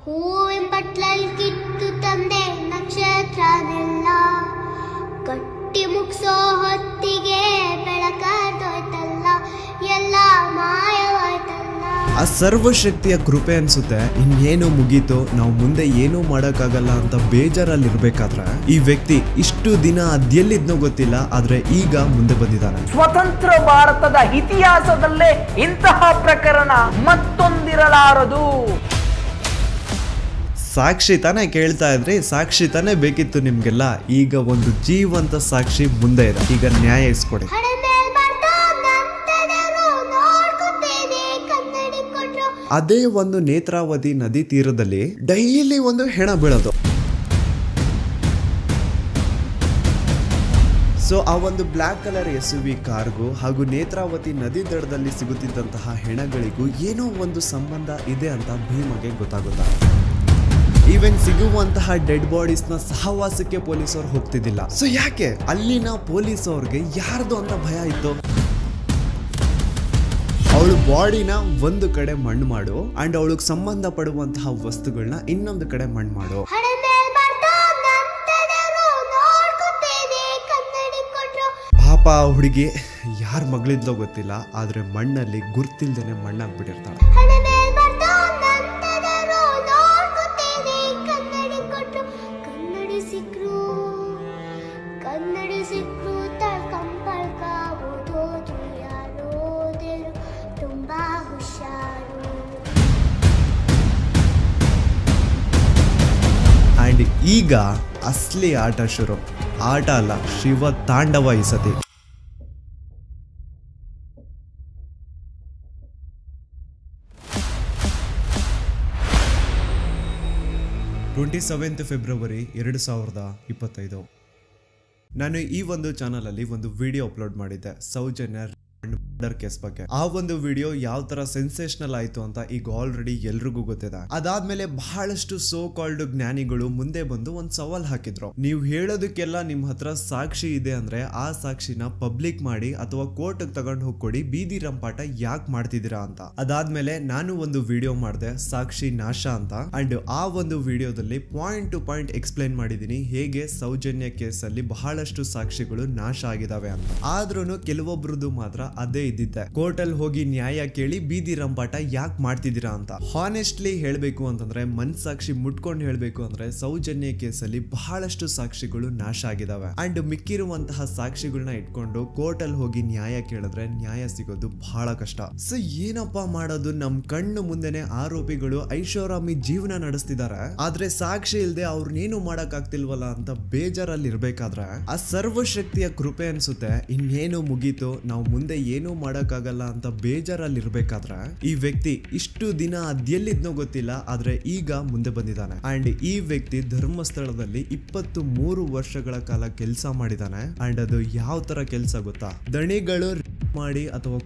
ಹೂವಿನ ಬಟ್ಲಲ್ಲಿ ಕಿತ್ತು ತಂದೆ ನಕ್ಷತ್ರನೆಲ್ಲ ಕಟ್ಟಿ ಮುಗಿಸೋ ಹೊತ್ತಿಗೆ ಬೆಳಕಾದೋಯ್ತಲ್ಲ ಎಲ್ಲ ಮಾಯವಾಯ್ತಲ್ಲ. ಆ ಸರ್ವಶಕ್ತಿಯ ಕೃಪೆ ಅನ್ಸುತ್ತೆ ಇನ್ನೇನು ಮುಗೀತು, ನಾವು ಮುಂದೆ ಏನೂ ಮಾಡೋಕ್ಕಾಗಲ್ಲ ಅಂತ ಬೇಜಾರಲ್ಲಿರ್ಬೇಕಾದ್ರೆ ಈ ವ್ಯಕ್ತಿ ಇಷ್ಟು ದಿನ ಅದೆಲ್ಲಿದ್ನೋ ಗೊತ್ತಿಲ್ಲ, ಆದ್ರೆ ಈಗ ಮುಂದೆ ಬಂದಿದ್ದಾನೆ. ಸ್ವತಂತ್ರ ಭಾರತದ ಇತಿಹಾಸದಲ್ಲೇ ಇಂತಹ ಪ್ರಕರಣ ಮತ್ತೊಂದಿರಲಾರದು. ಸಾಕ್ಷಿ ತಾನೇ ಕೇಳ್ತಾ ಇದ್ರಿ, ಸಾಕ್ಷಿ ತಾನೇ ಬೇಕಿತ್ತು ನಿಮ್ಗೆಲ್ಲ. ಈಗ ಒಂದು ಜೀವಂತ ಸಾಕ್ಷಿ ಮುಂದೆ ಇದೆ, ಈಗ ನ್ಯಾಯ ಇಸ್ಕೊಡಿ. ಅದೇ ಒಂದು ನೇತ್ರಾವತಿ ನದಿ ತೀರದಲ್ಲಿ ಡೈಲಿ ಒಂದು ಹೆಣ ಬೀಳೋದು. ಸೊ ಆ ಒಂದು ಬ್ಲ್ಯಾಕ್ ಕಲರ್ SUV ಕಾರ್ಗೂ ಹಾಗೂ ನೇತ್ರಾವತಿ ನದಿ ದಡದಲ್ಲಿ ಸಿಗುತ್ತಿದ್ದಂತಹ ಹೆಣಗಳಿಗೂ ಏನೋ ಒಂದು ಸಂಬಂಧ ಇದೆ ಅಂತ ಭೀಮಗೆ ಗೊತ್ತಾಗುತ್ತಾ. ಈವನ್ ಸಿಗುವಂತಹ ಡೆಡ್ ಬಾಡೀಸ್ ನ ಸಹವಾಸಕ್ಕೆ ಪೊಲೀಸರು ಹೋಗ್ತಿದ್ದಿಲ್ಲ. ಸೊ ಯಾಕೆ ಅಲ್ಲಿನ ಪೊಲೀಸ್ ಅವ್ರಿಗೆ ಯಾರ್ದು ಅಂತ ಭಯ ಇತ್ತು? ಅವಳು ಬಾಡಿನ ಒಂದು ಕಡೆ ಮಣ್ಣು ಮಾಡು ಅಂಡ್ ಅವಳಿಗೆ ಸಂಬಂಧ ಪಡುವಂತಹ ವಸ್ತುಗಳನ್ನ ಇನ್ನೊಂದು ಕಡೆ ಮಣ್ಣು ಮಾಡು. ಪಾಪ ಹುಡುಗಿ ಯಾರ ಮಗಳಿದ್ಲೋ ಗೊತ್ತಿಲ್ಲ, ಆದ್ರೆ ಮಣ್ಣಲ್ಲಿ ಗುರ್ತಿಲ್ದೇನೆ ಮಣ್ಣಾಗ್ಬಿಟ್ಟಿರ್ತಾಳೆ. ಅಂಡ್ ಈಗ ಅಸಲಿ ಆಟ ಶುರು. ಆಟ ಅಲ್ಲ, ಶಿವ ತಾಂಡವ ಈ ಸತಿ. 27 ಫೆಬ್ರವರಿ 2025. ನಾನು ಈ ಒಂದು ಚಾನಲ್ ಅಲ್ಲಿ ಒಂದು ವಿಡಿಯೋ ಅಪ್ಲೋಡ್ ಮಾಡಿದ್ದೆ ಸೌಜನ್ಯ ಮರ್ಡರ್ ಕೇಸ್ ಬಗ್ಗೆ. ಆ ಒಂದು ವಿಡಿಯೋ ಯಾವ ತರ ಸೆನ್ಸೇಷನಲ್ ಆಯ್ತು ಅಂತ ಈಗ ಆಲ್ರೆಡಿ ಎಲ್ರಿಗೂ ಗೊತ್ತಿದೆ. ಅದಾದ್ಮೇಲೆ ಬಹಳಷ್ಟು ಸೋ ಕಾಲ್ಡ್ ಜ್ಞಾನಿಗಳು ಮುಂದೆ ಬಂದು ಒಂದ್ ಸವಾಲ್ ಹಾಕಿದ್ರು. ನೀವು ಹೇಳೋದಕ್ಕೆಲ್ಲ ನಿಮ್ ಹತ್ರ ಸಾಕ್ಷಿ ಇದೆ ಅಂದ್ರೆ ಆ ಸಾಕ್ಷಿನ ಪಬ್ಲಿಕ್ ಮಾಡಿ ಅಥವಾ ಕೋರ್ಟ್ ತಗೊಂಡು ಹೋಗ್ಕೊಡಿ, ಬೀದಿ ರಂಪಾಟ ಯಾಕೆ ಮಾಡ್ತಿದ್ದೀರಾ ಅಂತ. ಅದಾದ್ಮೇಲೆ ನಾನು ಒಂದು ವಿಡಿಯೋ ಮಾಡಿದೆ ಸಾಕ್ಷಿ ನಾಶ ಅಂತ. ಅಂಡ್ ಆ ಒಂದು ವಿಡಿಯೋದಲ್ಲಿ ಪಾಯಿಂಟ್ ಟು ಪಾಯಿಂಟ್ ಎಕ್ಸ್ಪ್ಲೈನ್ ಮಾಡಿದೀನಿ ಹೇಗೆ ಸೌಜನ್ಯ ಕೇಸಲ್ಲಿ ಬಹಳಷ್ಟು ಸಾಕ್ಷಿಗಳು ನಾಶ ಆಗಿದಾವೆ ಅಂತ. ಆದ್ರೂ ಕೆಲವೊಬ್ರದ್ದು ಮಾತ್ರ ಅದೇ ಇದ್ದಿದ್ದೆ, ಕೋರ್ಟ್ ಅಲ್ಲಿ ಹೋಗಿ ನ್ಯಾಯ ಕೇಳಿ ಬೀದಿ ರಂಪಾಟ ಯಾಕೆ ಮಾಡ್ತಿದ್ದೀರಾ ಅಂತ. ಹಾನೆಸ್ಟ್ಲಿ ಹೇಳ್ಬೇಕು ಅಂತಂದ್ರೆ, ಮನ್ಸಾಕ್ಷಿ ಮುಟ್ಕೊಂಡು ಹೇಳ್ಬೇಕು ಅಂದ್ರೆ ಸೌಜನ್ಯ ಕೇಸಲ್ಲಿ ಬಹಳಷ್ಟು ಸಾಕ್ಷಿಗಳು ನಾಶ ಆಗಿದಾವೆ. ಅಂಡ್ ಮಿಕ್ಕಿರುವಂತಹ ಸಾಕ್ಷಿಗಳನ್ನ ಇಟ್ಕೊಂಡು ಕೋರ್ಟ್ ಅಲ್ಲಿ ಹೋಗಿ ನ್ಯಾಯ ಕೇಳಿದ್ರೆ ನ್ಯಾಯ ಸಿಗೋದು ಬಹಳ ಕಷ್ಟ. ಸೊ ಏನಪ್ಪಾ ಮಾಡೋದು, ನಮ್ ಕಣ್ಣು ಮುಂದೆನೆ ಆರೋಪಿಗಳು ಐಷಾರಾಮಿ ಜೀವನ ನಡೆಸ್ತಿದ್ದಾರೆ, ಆದ್ರೆ ಸಾಕ್ಷಿ ಇಲ್ದೆ ಅವ್ರನ್ನೇನು ಮಾಡಕ್ ಆಗ್ತಿಲ್ವಲ್ಲ ಅಂತ ಬೇಜಾರಲ್ಲಿ ಇರ್ಬೇಕಾದ್ರೆ ಆ ಸರ್ವಶಕ್ತಿಯ ಕೃಪೆ ಅನ್ಸುತ್ತೆ ಇನ್ನೇನು ಮುಗೀತು, ನಾವು ಮುಂದೆ ಏನೂ ಮಾಡಕ್ಕಾಗಲ್ಲ ಅಂತ ಬೇಜಾರಲ್ಲಿ ಇರ್ಬೇಕಾದ್ರೆ ಈ ವ್ಯಕ್ತಿ ಇಷ್ಟು ದಿನ ಅದೆಲ್ಲಿದ್ನೋ ಗೊತ್ತಿಲ್ಲ, ಆದ್ರೆ ಈಗ ಮುಂದೆ ಬಂದಿದ್ದಾನೆ. ಅಂಡ್ ಈ ವ್ಯಕ್ತಿ ಧರ್ಮಸ್ಥಳದಲ್ಲಿ 23 ವರ್ಷಗಳ ಕಾಲ ಕೆಲಸ ಮಾಡಿದಾನೆ. ಅಂಡ್ ಅದು ಯಾವ ತರ ಕೆಲಸ ಗೊತ್ತಾ, ದಣಿಗಳು ಮಾಡಿ ಅಥವಾ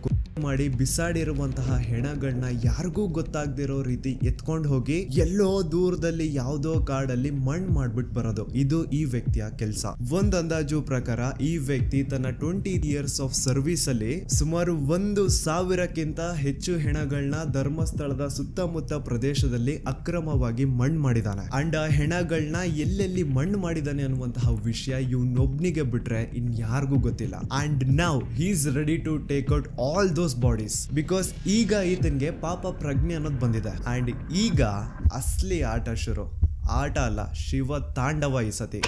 ಮಾಡಿ ಬಿಸಾಡಿರುವಂತಹ ಹೆಣಗಳನ್ನ ಯಾರಿಗೂ ಗೊತ್ತಾಗದಿರೋ ರೀತಿ ಎತ್ಕೊಂಡು ಹೋಗಿ ಎಲ್ಲೋ ದೂರದಲ್ಲಿ ಯಾವುದೋ ಕಾಡಲ್ಲಿ ಮಣ್ಣು ಮಾಡ್ಬಿಟ್ಟು ಬರೋದು, ಇದು ಈ ವ್ಯಕ್ತಿಯ ಕೆಲಸ. ಒಂದ್ ಅಂದಾಜು ಪ್ರಕಾರ ಈ ವ್ಯಕ್ತಿ ತನ್ನ 20 ಇಯರ್ಸ್ ಆಫ್ ಸರ್ವಿಸ್ ಅಲ್ಲಿ ಸುಮಾರು 1,000ಕ್ಕಿಂತ ಹೆಚ್ಚು ಹೆಣಗಳನ್ನ ಧರ್ಮಸ್ಥಳದ ಸುತ್ತಮುತ್ತ ಪ್ರದೇಶದಲ್ಲಿ ಅಕ್ರಮವಾಗಿ ಮಣ್ಣು ಮಾಡಿದಾನೆ. ಅಂಡ್ ಆ ಹೆಣಗಳನ್ನ ಎಲ್ಲೆಲ್ಲಿ ಮಣ್ಣು ಮಾಡಿದಾನೆ ಅನ್ನುವಂತಹ ವಿಷಯ ಇವನೊಬ್ನಿಗೆ ಬಿಟ್ರೆ ಇನ್ ಯಾರಿಗೂ ಗೊತ್ತಿಲ್ಲ. And now he is ready to take out all those bodies because ಈಗ ಈತನ್ಗೆ ಪಾಪ ಪ್ರಜ್ಞೆ ಅನ್ನೋದು ಬಂದಿದೆ. ಅಂಡ್ ಈಗ ಅಸಲಿ ಆಟ ಶುರು. ಆಟ ಅಲ್ಲ, ಶಿವ ತಾಂಡವ ಈ ಸತಿ.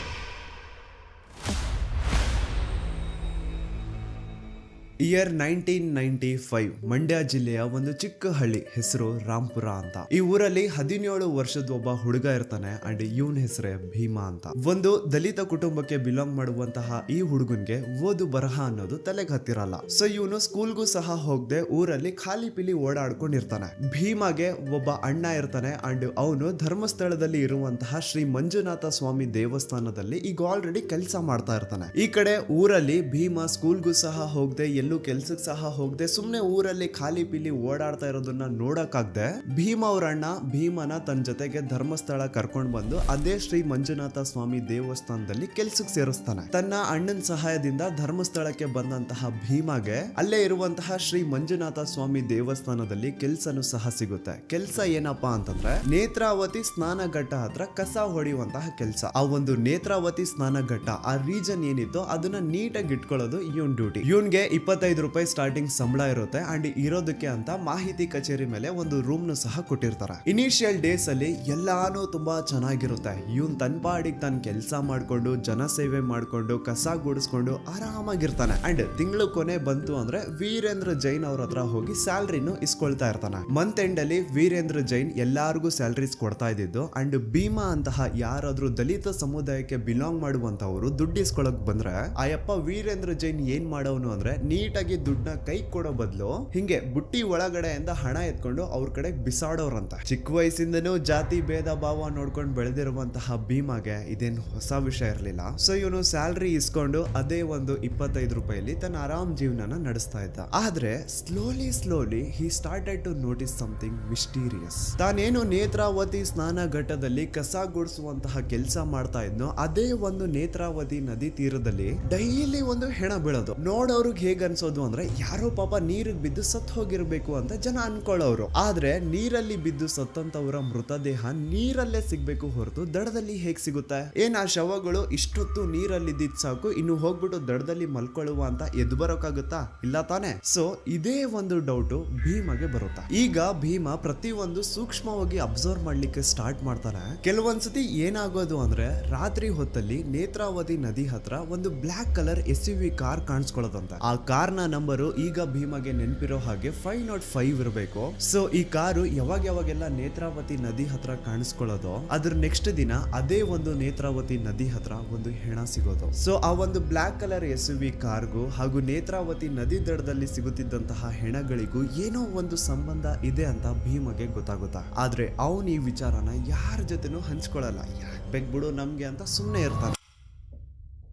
ಇಯರ್ 1995 ಮಂಡ್ಯ ಜಿಲ್ಲೆಯ ಒಂದು ಚಿಕ್ಕ ಹಳ್ಳಿ, ಹೆಸರು ರಾಂಪುರ ಅಂತ. ಈ ಊರಲ್ಲಿ 17 ವರ್ಷದ ಒಬ್ಬ ಹುಡುಗ ಇರ್ತಾನೆ. ಅಂಡ್ ಇವನ್ ಹೆಸರೇ ಭೀಮಾ ಅಂತ. ಒಂದು ದಲಿತ ಕುಟುಂಬಕ್ಕೆ ಬಿಲಾಂಗ್ ಮಾಡುವಂತಹ ಈ ಹುಡುಗನ್ಗೆ ಓದು ಬರಹ ಅನ್ನೋದು ತಲೆಗೆ ಹತ್ತಿರಲ್ಲ. ಸೊ ಇವನು ಸ್ಕೂಲ್ಗೂ ಸಹ ಹೋಗದೆ ಊರಲ್ಲಿ ಖಾಲಿ ಪಿಲಿ ಓಡಾಡ್ಕೊಂಡಿರ್ತಾನೆ. ಭೀಮಾಗೆ ಒಬ್ಬ ಅಣ್ಣ ಇರ್ತಾನೆ. ಅಂಡ್ ಅವನು ಧರ್ಮಸ್ಥಳದಲ್ಲಿ ಇರುವಂತಹ ಶ್ರೀ ಮಂಜುನಾಥ ಸ್ವಾಮಿ ದೇವಸ್ಥಾನದಲ್ಲಿ ಈಗ ಆಲ್ರೆಡಿ ಕೆಲಸ ಮಾಡ್ತಾ ಇರ್ತಾನೆ. ಈ ಕಡೆ ಊರಲ್ಲಿ ಭೀಮಾ ಸ್ಕೂಲ್ಗೂ ಸಹ ಹೋಗದೆ ಎಲ್ಲೂ ಕೆಲ್ಸಕ್ಕೆ ಸಹ ಹೋಗದೆ ಸುಮ್ನೆ ಊರಲ್ಲಿ ಖಾಲಿ ಪಿಲಿ ಓಡಾಡ್ತಾ ಇರೋದನ್ನ ನೋಡಕ್ಕಾಗ್ದೆ ಭೀಮ ಅವ್ರ ಅಣ್ಣ ಭೀಮನ ತನ್ನ ಜೊತೆಗೆ ಧರ್ಮಸ್ಥಳ ಕರ್ಕೊಂಡ್ ಬಂದು ಅದೇ ಶ್ರೀ ಮಂಜುನಾಥ ಸ್ವಾಮಿ ದೇವಸ್ಥಾನದಲ್ಲಿ ಕೆಲ್ಸಕ್ಕೆ ಸೇರಿಸ್ತಾನೆ. ತನ್ನ ಅಣ್ಣನ ಸಹಾಯದಿಂದ ಧರ್ಮಸ್ಥಳಕ್ಕೆ ಬಂದಂತಹ ಭೀಮಗೆ ಅಲ್ಲೇ ಇರುವಂತಹ ಶ್ರೀ ಮಂಜುನಾಥ ಸ್ವಾಮಿ ದೇವಸ್ಥಾನದಲ್ಲಿ ಕೆಲ್ಸನೂ ಸಹ ಸಿಗುತ್ತೆ. ಕೆಲ್ಸ ಏನಪ್ಪಾ ಅಂತಂದ್ರೆ ನೇತ್ರಾವತಿ ಸ್ನಾನಘಟ್ಟ ಹತ್ರ ಕಸ ಹೊಡೆಯುವಂತಹ ಕೆಲ್ಸ. ಆ ಒಂದು ನೇತ್ರಾವತಿ ಸ್ನಾನಘಟ್ಟ ಆ ರೀಜನ್ ಏನಿತ್ತು ಅದನ್ನ ನೀಟಾಗಿ ಇಟ್ಕೊಳ್ಳೋದು ಇವನ್ ಡ್ಯೂಟಿ. ಇವನ್ಗೆ 25 ರೂಪಾಯಿ ಸ್ಟಾರ್ಟಿಂಗ್ ಸಂಬಳ ಇರುತ್ತೆ ಅಂಡ್ ಇರೋದಕ್ಕೆ ಅಂತ ಮಾಹಿತಿ ಕಚೇರಿ ಮೇಲೆ ಒಂದು ರೂಮ್ ನು ಸಹ ಕೊಟ್ಟಿರ್ತಾರೆ. ಇನಿಷಿಯಲ್ ಡೇಸ್ ಅಲ್ಲಿ ಎಲ್ಲಾನು ತುಂಬಾ ಚೆನ್ನಾಗಿರುತ್ತೆ. ಇವನ್ ತನ್ನ ಪಾಡಿಗೆ ತಾನು ಕೆಲಸ ಮಾಡ್ಕೊಂಡು ಜನ ಸೇವೆ ಮಾಡ್ಕೊಂಡು ಕಸ ಗುಡಿಸ್ಕೊಂಡು ಆರಾಮಾಗಿರ್ತಾನೆ. ಅಂಡ್ ತಿಂಗಳು ಕೊನೆ ಬಂತು ಅಂದ್ರೆ ವೀರೇಂದ್ರ ಜೈನ್ ಅವ್ರ ಹತ್ರ ಹೋಗಿ ಸ್ಯಾಲ್ರಿನು ಇಸ್ಕೊಳ್ತಾ ಇರ್ತಾನೆ. ಮಂತ್ ಎಂಡ್ ಅಲ್ಲಿ ವೀರೇಂದ್ರ ಜೈನ್ ಎಲ್ಲಾರ್ಗು ಸ್ಯಾಲ್ರೀಸ್ ಕೊಡ್ತಾ ಇದ್ದಿದ್ದು. ಅಂಡ್ ಭೀಮಾ ಅಂತಹ ಯಾರಾದ್ರೂ ದಲಿತ ಸಮುದಾಯಕ್ಕೆ ಬಿಲಾಂಗ್ ಮಾಡುವಂತವ್ರು ದುಡ್ಡು ಇಸ್ಕೊಳಕ್ ಬಂದ್ರೆ ಆಯಪ್ಪ ವೀರೇಂದ್ರ ಜೈನ್ ಏನ್ ಮಾಡೋನು ಅಂದ್ರೆ ನೀಟಾಗಿ ದುಡ್ಡನ್ನ ಕೈ ಕೊಡೋ ಬದಲು ಹಿಂಗೆ ಬುಟ್ಟಿ ಒಳಗಡೆಯಿಂದ ಹಣ ಎತ್ಕೊಂಡು ಅವ್ರ ಕಡೆ ಬಿಸಾಡೋರಂತ. ಚಿಕ್ಕ ವಯಸ್ಸಿಂದನೂ ಜಾತಿ ಭೇದ ಭಾವ ನೋಡ್ಕೊಂಡು ಬೆಳೆದಿರುವಂತಹ ಭೀಮಾಗೆ ಇದೇನು ಹೊಸ ವಿಷಯ ಇರಲಿಲ್ಲ. ಸೊ ಇವನು ಸ್ಯಾಲ್ರಿ ಇಸ್ಕೊಂಡು ಅದೇ ಒಂದು 25 ರೂಪಾಯಿಲಿ ತನ್ನ ಆರಾಮ್ ಜೀವನನ ನಡೆಸ್ತಾ ಇದ್ದ. ಆದ್ರೆ slowly he started to notice something mysterious. ತಾನೇನು ನೇತ್ರಾವತಿ ಸ್ನಾನ ಘಟ್ಟದಲ್ಲಿ ಕಸ ಗುಡಿಸುವಂತಹ ಕೆಲಸ ಮಾಡ್ತಾ ಇದ್ನೋ ಅದೇ ಒಂದು ನೇತ್ರಾವತಿ ನದಿ ತೀರದಲ್ಲಿ ಡೈಲಿ ಒಂದು ಹೆಣ ಬೀಳೋದು. ನೋಡೋರ್ಗ್ ಹೇಗ್ ಅನ್ಸೋದು ಅಂದ್ರೆ ಯಾರೋ ಪಾಪ ನೀರಿಗೆ ಬಿದ್ದು ಸತ್ ಹೋಗಿರ್ಬೇಕು ಅಂತ ಜನ ಅನ್ಕೊಳ್ಳೋರು. ಆದ್ರೆ ನೀರಲ್ಲಿ ಬಿದ್ದು ಸತ್ತಂತವರ ಮೃತದೇಹ ನೀರಲ್ಲೇ ಸಿಗ್ಬೇಕು ಹೊರತು ದಡದಲ್ಲಿ ಹೇಗ್ ಸಿಗುತ್ತೆ? ಏನ್ ಆ ಶವಗಳು ಇಷ್ಟೊತ್ತು ನೀರಲ್ಲಿ ಇದ್ದಿದ್ ಸಾಕು ಇನ್ನು ಹೋಗ್ಬಿಟ್ಟು ದಡದಲ್ಲಿ ಮಲ್ಕೊಳ್ಳುವ ಅಂತ ಎದ್ದು ಬರೋಕಾಗುತ್ತಾ? ಇಲ್ಲ ತಾನೆ. ಸೊ ಇದೇ ಒಂದು ಡೌಟ್ ಭೀಮಗೆ ಬರುತ್ತಾ. ಈಗ ಭೀಮ ಪ್ರತಿಯೊಂದು ಸೂಕ್ಷ್ಮವಾಗಿ ಅಬ್ಸರ್ವ್ ಮಾಡ್ಲಿಕ್ಕೆ ಸ್ಟಾರ್ಟ್ ಮಾಡ್ತಾನೆ. ಕೆಲವೊಂದ್ಸತಿ ಏನಾಗೋದು ಅಂದ್ರೆ ರಾತ್ರಿ ಹೊತ್ತಲ್ಲಿ ನೇತ್ರಾವತಿ ನದಿ ಹತ್ರ ಒಂದು ಬ್ಲಾಕ್ ಕಲರ್ SUV ಕಾರ್ ಕಾಣಿಸ್ಕೊಳ್ಳೋದಂತೆ. ಆ ಕಾರ್ ನ ನಂಬರು ಈಗ ಭೀಮಗೆ ನೆನಪಿರೋ ಹಾಗೆ 505 ಇರಬೇಕು. ಸೊ ಈ ಕಾರು ಯಾವಾಗೆಲ್ಲ ನೇತ್ರಾವತಿ ನದಿ ಹತ್ರ ಕಾಣಿಸ್ಕೊಳ್ಳೋದು ಅದ್ರ ನೆಕ್ಸ್ಟ್ ದಿನ ಅದೇ ಒಂದು ನೇತ್ರಾವತಿ ನದಿ ಹತ್ರ ಒಂದು ಹೆಣ ಸಿಗೋದು. ಸೊ ಆ ಒಂದು ಬ್ಲಾಕ್ ಕಲರ್ SUV ಕಾರ್ಗೂ ಹಾಗೂ ನೇತ್ರಾವತಿ ನದಿ ದಡದಲ್ಲಿ ಸಿಗುತ್ತಿದ್ದಂತಹ ಹೆಣಗಳಿಗೂ ಏನೋ ಒಂದು ಸಂಬಂಧ ಇದೆ ಅಂತ ಭೀಮಗೆ ಗೊತ್ತಾಗುತ್ತಾ. ಆದ್ರೆ ಅವನು ಈ ವಿಚಾರನ ಯಾರ ಜೊತೆನೂ ಹಂಚ್ಕೊಳ್ಳಲ್ಲ. ಯಾಕೆ ಬೇಕ್ಬಿಡು ನಮ್ಗೆ ಅಂತ ಸುಮ್ಮನೆ ಇರ್ತಾನೆ.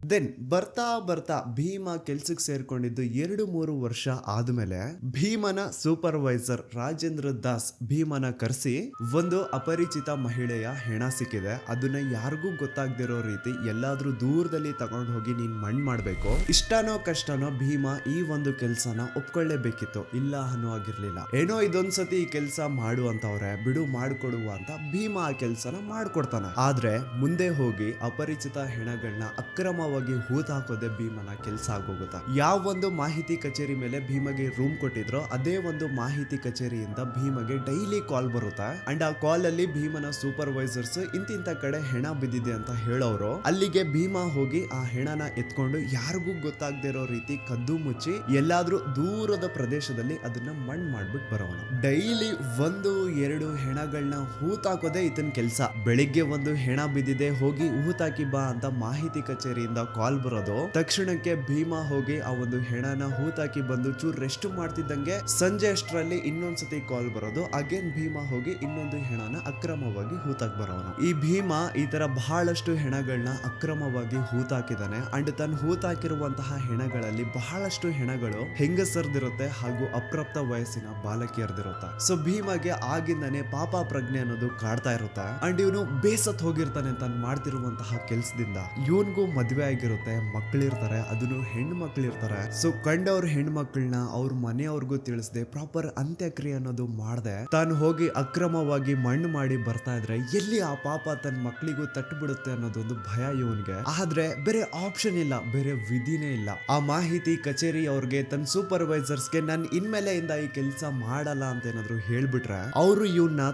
ದೆನ್ ಬರ್ತಾ ಭೀಮ ಕೆಲ್ಸಕ್ಕೆ ಸೇರ್ಕೊಂಡಿದ್ದು 2-3 ವರ್ಷ ಆದ್ಮೇಲೆ ಭೀಮನ ಸೂಪರ್ವೈಸರ್ ರಾಜೇಂದ್ರ ದಾಸ್ ಭೀಮನ ಕರೆಸಿ ಒಂದು ಅಪರಿಚಿತ ಮಹಿಳೆಯ ಹೆಣ ಸಿಕ್ಕಿದೆ, ಅದನ್ನ ಯಾರಿಗೂ ಗೊತ್ತಾಗ್ದಿರೋ ರೀತಿ ಎಲ್ಲಾದ್ರೂ ದೂರದಲ್ಲಿ ತಗೊಂಡು ಹೋಗಿ ನೀನ್ ಮಣ್ಣು ಮಾಡ್ಬೇಕು. ಇಷ್ಟನೋ ಕಷ್ಟನೋ ಭೀಮ ಈ ಒಂದು ಕೆಲ್ಸನ ಒಪ್ಕೊಳ್ಳೇಬೇಕಿತ್ತು. ಇಲ್ಲ ಅನ್ನೋ ಆಗಿರ್ಲಿಲ್ಲ. ಏನೋ ಇದೊಂದ್ಸತಿ ಈ ಕೆಲ್ಸ ಮಾಡು ಅಂತವ್ರೆ ಬಿಡು ಮಾಡ್ಕೊಡುವ ಅಂತ ಭೀಮ ಆ ಕೆಲ್ಸನ ಮಾಡ್ಕೊಡ್ತಾನೆ. ಆದ್ರೆ ಮುಂದೆ ಹೋಗಿ ಅಪರಿಚಿತ ಹೆಣಗಳನ್ನ ಅಕ್ರಮವಾಗಿ ಹೂತ್ ಹಾಕೋದೆ ಭೀಮನ ಕೆಲಸ ಆಗೋಗುತ್ತಾ. ಯಾವ ಒಂದು ಮಾಹಿತಿ ಕಚೇರಿ ಮೇಲೆ ಭೀಮಗೆ ರೂಮ್ ಕೊಟ್ಟಿದ್ರೋ ಅದೇ ಒಂದು ಮಾಹಿತಿ ಕಚೇರಿಯಿಂದ ಭೀಮಗೆ ಡೈಲಿ ಕಾಲ್ ಬರುತ್ತಾ. ಅಂಡ್ ಆ ಕಾಲ್ ಅಲ್ಲಿ ಭೀಮನ ಸೂಪರ್ವೈಸರ್ಸ್ ಇಂತಿಂತ ಕಡೆ ಹೆಣ ಬಿದ್ದಿದೆ ಅಂತ ಹೇಳೋರು. ಅಲ್ಲಿಗೆ ಭೀಮ ಹೋಗಿ ಆ ಹೆಣನ ಎತ್ಕೊಂಡು ಯಾರಿಗೂ ಗೊತ್ತಾಗದೇ ಇರೋ ರೀತಿ ಕದ್ದು ಮುಚ್ಚಿ ಎಲ್ಲಾದ್ರೂ ದೂರದ ಪ್ರದೇಶದಲ್ಲಿ ಅದನ್ನ ಮಣ್ಣು ಮಾಡ್ಬಿಟ್ಟು ಬರೋನು. ಡೈಲಿ 1-2 ಹೆಣಗಳನ್ನ ಹೂತಾಕೋದೆ ಇದನ್ ಕೆಲ್ಸ. ಬೆಳಿಗ್ಗೆ ಒಂದು ಹೆಣ ಬಿದ್ದಿದೆ ಹೋಗಿ ಹೂತಾಕಿ ಬಾ ಅಂತ ಮಾಹಿತಿ ಕಚೇರಿಯಿಂದ ಕಾಲ್ ಬರೋದು. ತಕ್ಷಣಕ್ಕೆ ಭೀಮ ಹೋಗಿ ಆ ಒಂದು ಹೆಣನ ಹೂತಾಕಿ ಬಂದು ಚೂರ್ ರೆಸ್ಟ್ ಮಾಡ್ತಿದ್ದಂಗೆ ಸಂಜೆ ಅಷ್ಟರಲ್ಲಿ ಇನ್ನೊಂದ್ಸತಿ ಕಾಲ್ ಬರೋದು. ಅಗೇನ್ ಭೀಮ ಹೋಗಿ ಇನ್ನೊಂದು ಹೆಣನ ಅಕ್ರಮವಾಗಿ ಹೂತಾಕ್ ಬರೋನು. ಈ ಭೀಮ ಈ ತರ ಬಹಳಷ್ಟು ಹೆಣಗಳನ್ನ ಅಕ್ರಮವಾಗಿ ಹೂತಾಕಿದಾನೆ. ಅಂಡ್ ತನ್ನ ಹೂತಾಕಿರುವಂತಹ ಹೆಣಗಳಲ್ಲಿ ಬಹಳಷ್ಟು ಹೆಣಗಳು ಹೆಂಗಸರ್ದಿರುತ್ತೆ ಹಾಗೂ ಅಪ್ರಾಪ್ತ ವಯಸ್ಸಿನ ಬಾಲಕಿಯರ್ದಿರುತ್ತೆ. ಸೊ ಭೀಮಗೆ ಆಗಿಂದಾನೆ ಪಾಪ ಪ್ರಜ್ಞೆ ಅನ್ನೋದು ಕಾಡ್ತಾ ಇರುತ್ತೆ. ಅಂಡ್ ಇವನು ಬೇಸತ್ ಹೋಗಿರ್ತಾನೆ ತಾನು ಮಾಡ್ತಿರುವಂತಹ ಕೆಲ್ಸದಿಂದ. ಇವನ್ಗೂ ಮದ್ವೆ ಆಗಿರುತ್ತೆ, ಮಕ್ಕಳಿರ್ತಾರೆ, ಅದನ್ನು ಹೆಣ್ಣು ಮಕ್ಕಳಿರ್ತಾರೆ. ಸೊ ಕಂಡವ್ರ ಹೆಣ್ಮಕ್ಳನ್ನ ಅವ್ರ ಮನೆಯವ್ರಿಗೂ ತಿಳಿಸದೆ ಪ್ರಾಪರ್ ಅಂತ್ಯಕ್ರಿಯೆ ಅನ್ನೋದು ಮಾಡದೆ ತಾನು ಹೋಗಿ ಅಕ್ರಮವಾಗಿ ಮಣ್ಣು ಮಾಡಿ ಬರ್ತಾ ಇದ್ರೆ ಎಲ್ಲಿ ಆ ಪಾಪ ತನ್ನ ಮಕ್ಕಳಿಗೂ ತಟ್ಟುಬಿಡುತ್ತೆ ಅನ್ನೋದೊಂದು ಭಯ ಇವನ್ಗೆ. ಆದ್ರೆ ಬೇರೆ ಆಪ್ಷನ್ ಇಲ್ಲ, ಬೇರೆ ವಿಧಿನೇ ಇಲ್ಲ. ಆ ಮಾಹಿತಿ ಕಚೇರಿ ಅವ್ರಿಗೆ ತನ್ನ ಸೂಪರ್ವೈಸರ್ಸ್ಗೆ ನಾನು ಇನ್ಮೇಲೆಯಿಂದ ಈ ಕೆಲಸ ಮಾಡಲ್ಲ ಅಂತ ಏನಾದ್ರು ಹೇಳ್ಬಿಟ್ರೆ ಅವರು ಇವನ್ನ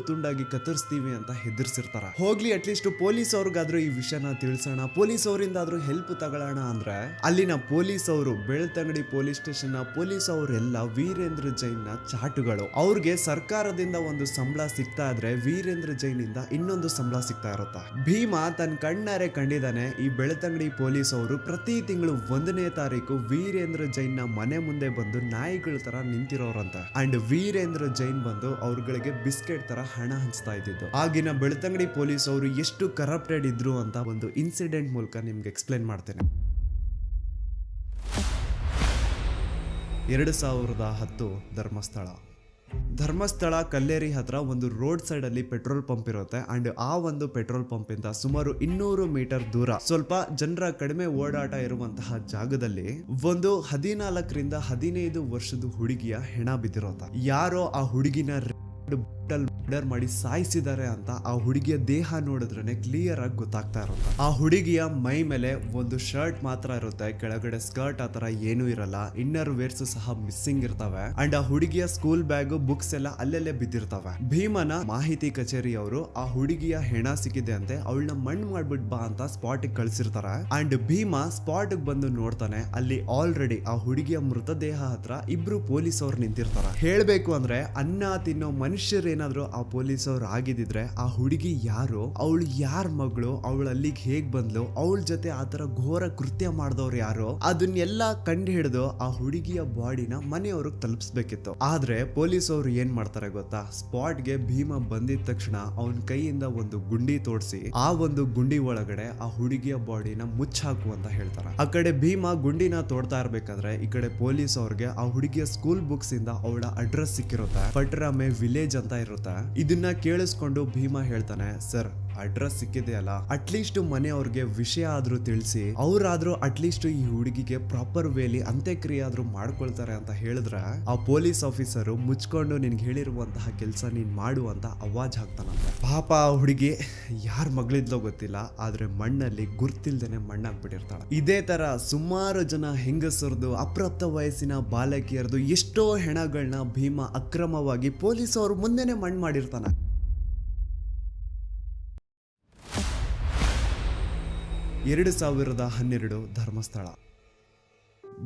ತುಂಡಾಗಿ ಕತ್ತರಿಸ್ತೀವಿ ಅಂತ ಹೆದರ್ಸಿರ್ತಾರ. ಹೋಗ್ಲಿ ಅಟ್ಲೀಸ್ಟ್ ಪೊಲೀಸ್ ಅವ್ರಿಗಾದ್ರೂ ಈ ವಿಷಯನ ತಿಳಿಸೋಣ, ಪೊಲೀಸ್ ಅವರಿಂದ ಹೆಲ್ಪ್ ತಗೊಳ್ಳೋಣ ಅಂದ್ರೆ ಅಲ್ಲಿನ ಪೊಲೀಸ್ ಅವರು ಬೆಳ್ತಂಗಡಿ ಪೊಲೀಸ್ ಸ್ಟೇಷನ್ ಪೊಲೀಸ್ ಅವರೆಲ್ಲ ವೀರೇಂದ್ರ ಜೈನ್ ನ ಚಾಟುಗಳು. ಅವ್ರಿಗೆ ಸರ್ಕಾರದಿಂದ ಒಂದು ಸಂಬಳ ಸಿಗ್ತಾ ಇದ್ರೆ ವೀರೇಂದ್ರ ಜೈನ್ ಇಂದ ಇನ್ನೊಂದು ಸಂಬಳ ಸಿಗ್ತಾ ಇರುತ್ತೆ. ಭೀಮ ತನ್ನ ಕಣ್ಣಾರೆ ಕಂಡಿದ್ದಾನೆ ಈ ಬೆಳ್ತಂಗಡಿ ಪೊಲೀಸ್ ಅವರು ಪ್ರತಿ ತಿಂಗಳು 1ನೇ ತಾರೀಕು ವೀರೇಂದ್ರ ಜೈನ್ ನ ಮನೆ ಮುಂದೆ ಬಂದು ನಾಯಿಗಳ ತರ ನಿಂತಿರೋರಂತೆ. ಅಂಡ್ ವೀರೇಂದ್ರ ಜೈನ್ ಬಂದು ಅವ್ರಗಳಿಗೆ ಬಿಸ್ಕೆಟ್ ತರ ಹಣ ಹಂಚ್ತಾ ಇದ್ದಿದ್ದು. ಆಗಿನ ಬೆಳ್ತಂಗಡಿ ಪೊಲೀಸ್ ಅವರು ಎಷ್ಟು ಕರಪ್ಟೆಡ್ ಇದ್ರು ಅಂತ ಒಂದು ಇನ್ಸಿಡೆಂಟ್ ಮೂಲಕ ನಿಮ್ಗೆ ಎಕ್ಸ್ಪ್ಲೇನ್ ಮಾಡ್ತೇನೆ. 2010 ಧರ್ಮಸ್ಥಳ ಕಲ್ಲೇರಿ ಹತ್ರ ಒಂದು ರೋಡ್ ಸೈಡ್ ಅಲ್ಲಿ ಪೆಟ್ರೋಲ್ ಪಂಪ್ ಇರುತ್ತೆ ಅಂಡ್ ಆ ಒಂದು ಪೆಟ್ರೋಲ್ ಪಂಪ್ ಇಂದ ಸುಮಾರು 200 ಮೀಟರ್ ದೂರ ಸ್ವಲ್ಪ ಜನರ ಕಡಿಮೆ ಓಡಾಟ ಇರುವಂತಹ ಜಾಗದಲ್ಲಿ ಒಂದು 14 ರಿಂದ 15 ವರ್ಷದ ಹುಡುಗಿಯ ಹೆಣ ಬಿದ್ದಿರೋತ. ಯಾರೋ ಆ ಹುಡುಗಿನ ಮರ್ಡರ್ ಮಾಡಿ ಸಾಯಿಸಿದ್ದಾರೆ ಅಂತ ಆ ಹುಡುಗಿಯ ದೇಹ ನೋಡಿದ್ರೆ ಕ್ಲಿಯರ್ ಆಗಿ ಗೊತ್ತಾಗ್ತಾ ಇರುತ್ತೆ. ಆ ಹುಡುಗಿಯ ಮೈ ಮೇಲೆ ಒಂದು ಶರ್ಟ್ ಮಾತ್ರ ಇರುತ್ತೆ, ಕೆಳಗಡೆ ಸ್ಕರ್ಟ್ ಆತರ ಏನೂ ಇರಲ್ಲ, ಇನ್ನರ್ ವೇರ್ಸ್ ಸಹ ಮಿಸ್ಸಿಂಗ್ ಇರ್ತವೆ ಅಂಡ್ ಆ ಹುಡುಗಿಯ ಸ್ಕೂಲ್ ಬ್ಯಾಗ್ ಬುಕ್ಸ್ ಎಲ್ಲ ಅಲ್ಲೆಲ್ಲೇ ಬಿದ್ದಿರ್ತವೆ. ಭೀಮನ ಮಾಹಿತಿ ಕಚೇರಿ ಅವರು ಆ ಹುಡುಗಿಯ ಹೆಣ ಸಿಕ್ಕಿದೆ ಅಂತೆ, ಅವಳನ್ನ ಮಣ್ಣು ಮಾಡ್ಬಿಟ್ ಬಾ ಅಂತ ಸ್ಪಾಟ್ ಕಳ್ಸಿರ್ತಾರೆ ಅಂಡ್ ಭೀಮ ಸ್ಪಾಟ್ ಬಂದು ನೋಡ್ತಾನೆ. ಅಲ್ಲಿ ಆಲ್ರೆಡಿ ಆ ಹುಡುಗಿಯ ಮೃತದೇಹ ಹತ್ರ ಇಬ್ರು ಪೊಲೀಸ್ ಅವ್ರು ನಿಂತಿರ್ತಾರೆ. ಹೇಳ್ಬೇಕು ಅಂದ್ರೆ ಅನ್ನ ತಿನ್ನೋ ಮನುಷ್ಯರೇನಾದ್ರು ಆ ಪೊಲೀಸ್ ಅವ್ರು ಆಗಿದ್ರೆ ಆ ಹುಡುಗಿ ಯಾರು, ಅವಳು ಯಾರ ಮಗಳು, ಅವಳು ಅಲ್ಲಿಗೆ ಹೇಗ್ ಬಂದ್ಲು, ಅವಳ ಜೊತೆ ಆತರ ಘೋರ ಕೃತ್ಯ ಮಾಡಿದವ್ರು ಯಾರು, ಅದನ್ನೆಲ್ಲ ಕಂಡು ಹಿಡಿದು ಆ ಹುಡುಗಿಯ ಬಾಡಿನ ಮನೆಯವ್ರಿಗೆ ತಲುಪಿಸ್ಬೇಕಿತ್ತು. ಆದ್ರೆ ಪೊಲೀಸ್ ಅವರು ಏನ್ ಮಾಡ್ತಾರೆ ಗೊತ್ತಾ, ಸ್ಪಾಟ್ಗೆ ಭೀಮ ಬಂದಿದ ತಕ್ಷಣ ಅವನ ಕೈಯಿಂದ ಒಂದು ಗುಂಡಿ ತೋಡಿಸಿ ಆ ಒಂದು ಗುಂಡಿ ಒಳಗಡೆ ಆ ಹುಡುಗಿಯ ಬಾಡಿನ ಮುಚ್ಚಾಕು ಅಂತ ಹೇಳ್ತಾರೆ. ಆ ಕಡೆ ಭೀಮ ಗುಂಡಿನ ತೋಡ್ತಾ ಇರ್ಬೇಕಾದ್ರೆ ಈ ಕಡೆ ಪೊಲೀಸ್ ಅವ್ರಿಗೆ ಆ ಹುಡುಗಿಯ ಸ್ಕೂಲ್ ಬುಕ್ಸ್ ಇಂದ ಅವಳ ಅಡ್ರೆಸ್ ಸಿಕ್ಕಿರುತ್ತೆ, ಪಟ್ರಾಮೆ ವಿಲೇಜ್ ಅಂತ ಇರುತ್ತೆ. ಇದನ್ನ ಕೇಳಿಸ್ಕೊಂಡು ಭೀಮ ಹೇಳ್ತಾನೆ, ಸರ್ ಅಡ್ರೆಸ್ ಸಿಕ್ಕಿದೆ ಅಲ್ಲ, ಅಟ್ಲೀಸ್ಟ್ ಮನೆಯವ್ರಿಗೆ ವಿಷಯ ಆದ್ರೂ ತಿಳಿಸಿ, ಅವ್ರಾದ್ರೂ ಅಟ್ಲೀಸ್ಟ್ ಈ ಹುಡುಗಿಗೆ ಪ್ರಾಪರ್ ವೇಲಿ ಅಂತ್ಯಕ್ರಿಯೆ ಆದ್ರೂ ಮಾಡ್ಕೊಳ್ತಾರೆ ಅಂತ ಹೇಳಿದ್ರೆ ಆ ಪೊಲೀಸ್ ಆಫೀಸರು ಮುಚ್ಕೊಂಡು ನಿನ್ಗೆ ಹೇಳಿರುವಂತಹ ಕೆಲಸ ನೀನ್ ಮಾಡು ಅಂತ ಅವಾಜ್ ಹಾಕ್ತಾನಂತೆ. ಪಾಪ ಆ ಹುಡುಗಿ ಯಾರ ಮಗಳಿದ್ಲೋ ಗೊತ್ತಿಲ್ಲ, ಆದ್ರೆ ಮಣ್ಣಲ್ಲಿ ಗುರ್ತಿಲ್ದೇನೆ ಮಣ್ಣಾಗ್ಬಿಟ್ಟಿರ್ತಾಳೆ. ಇದೇ ತರ ಸುಮಾರು ಜನ ಹೆಂಗಸರದು ಅಪ್ರಾಪ್ತ ವಯಸ್ಸಿನ ಬಾಲಕಿಯರದು ಎಷ್ಟೋ ಹೆಣಗಳನ್ನ ಭೀಮ ಅಕ್ರಮವಾಗಿ ಪೊಲೀಸ್ ಅವರು ಮುಂದೆನೆ ಮಣ್ಣು ಮಾಡಿರ್ತಾನೆ. 2012 ಧರ್ಮಸ್ಥಳ.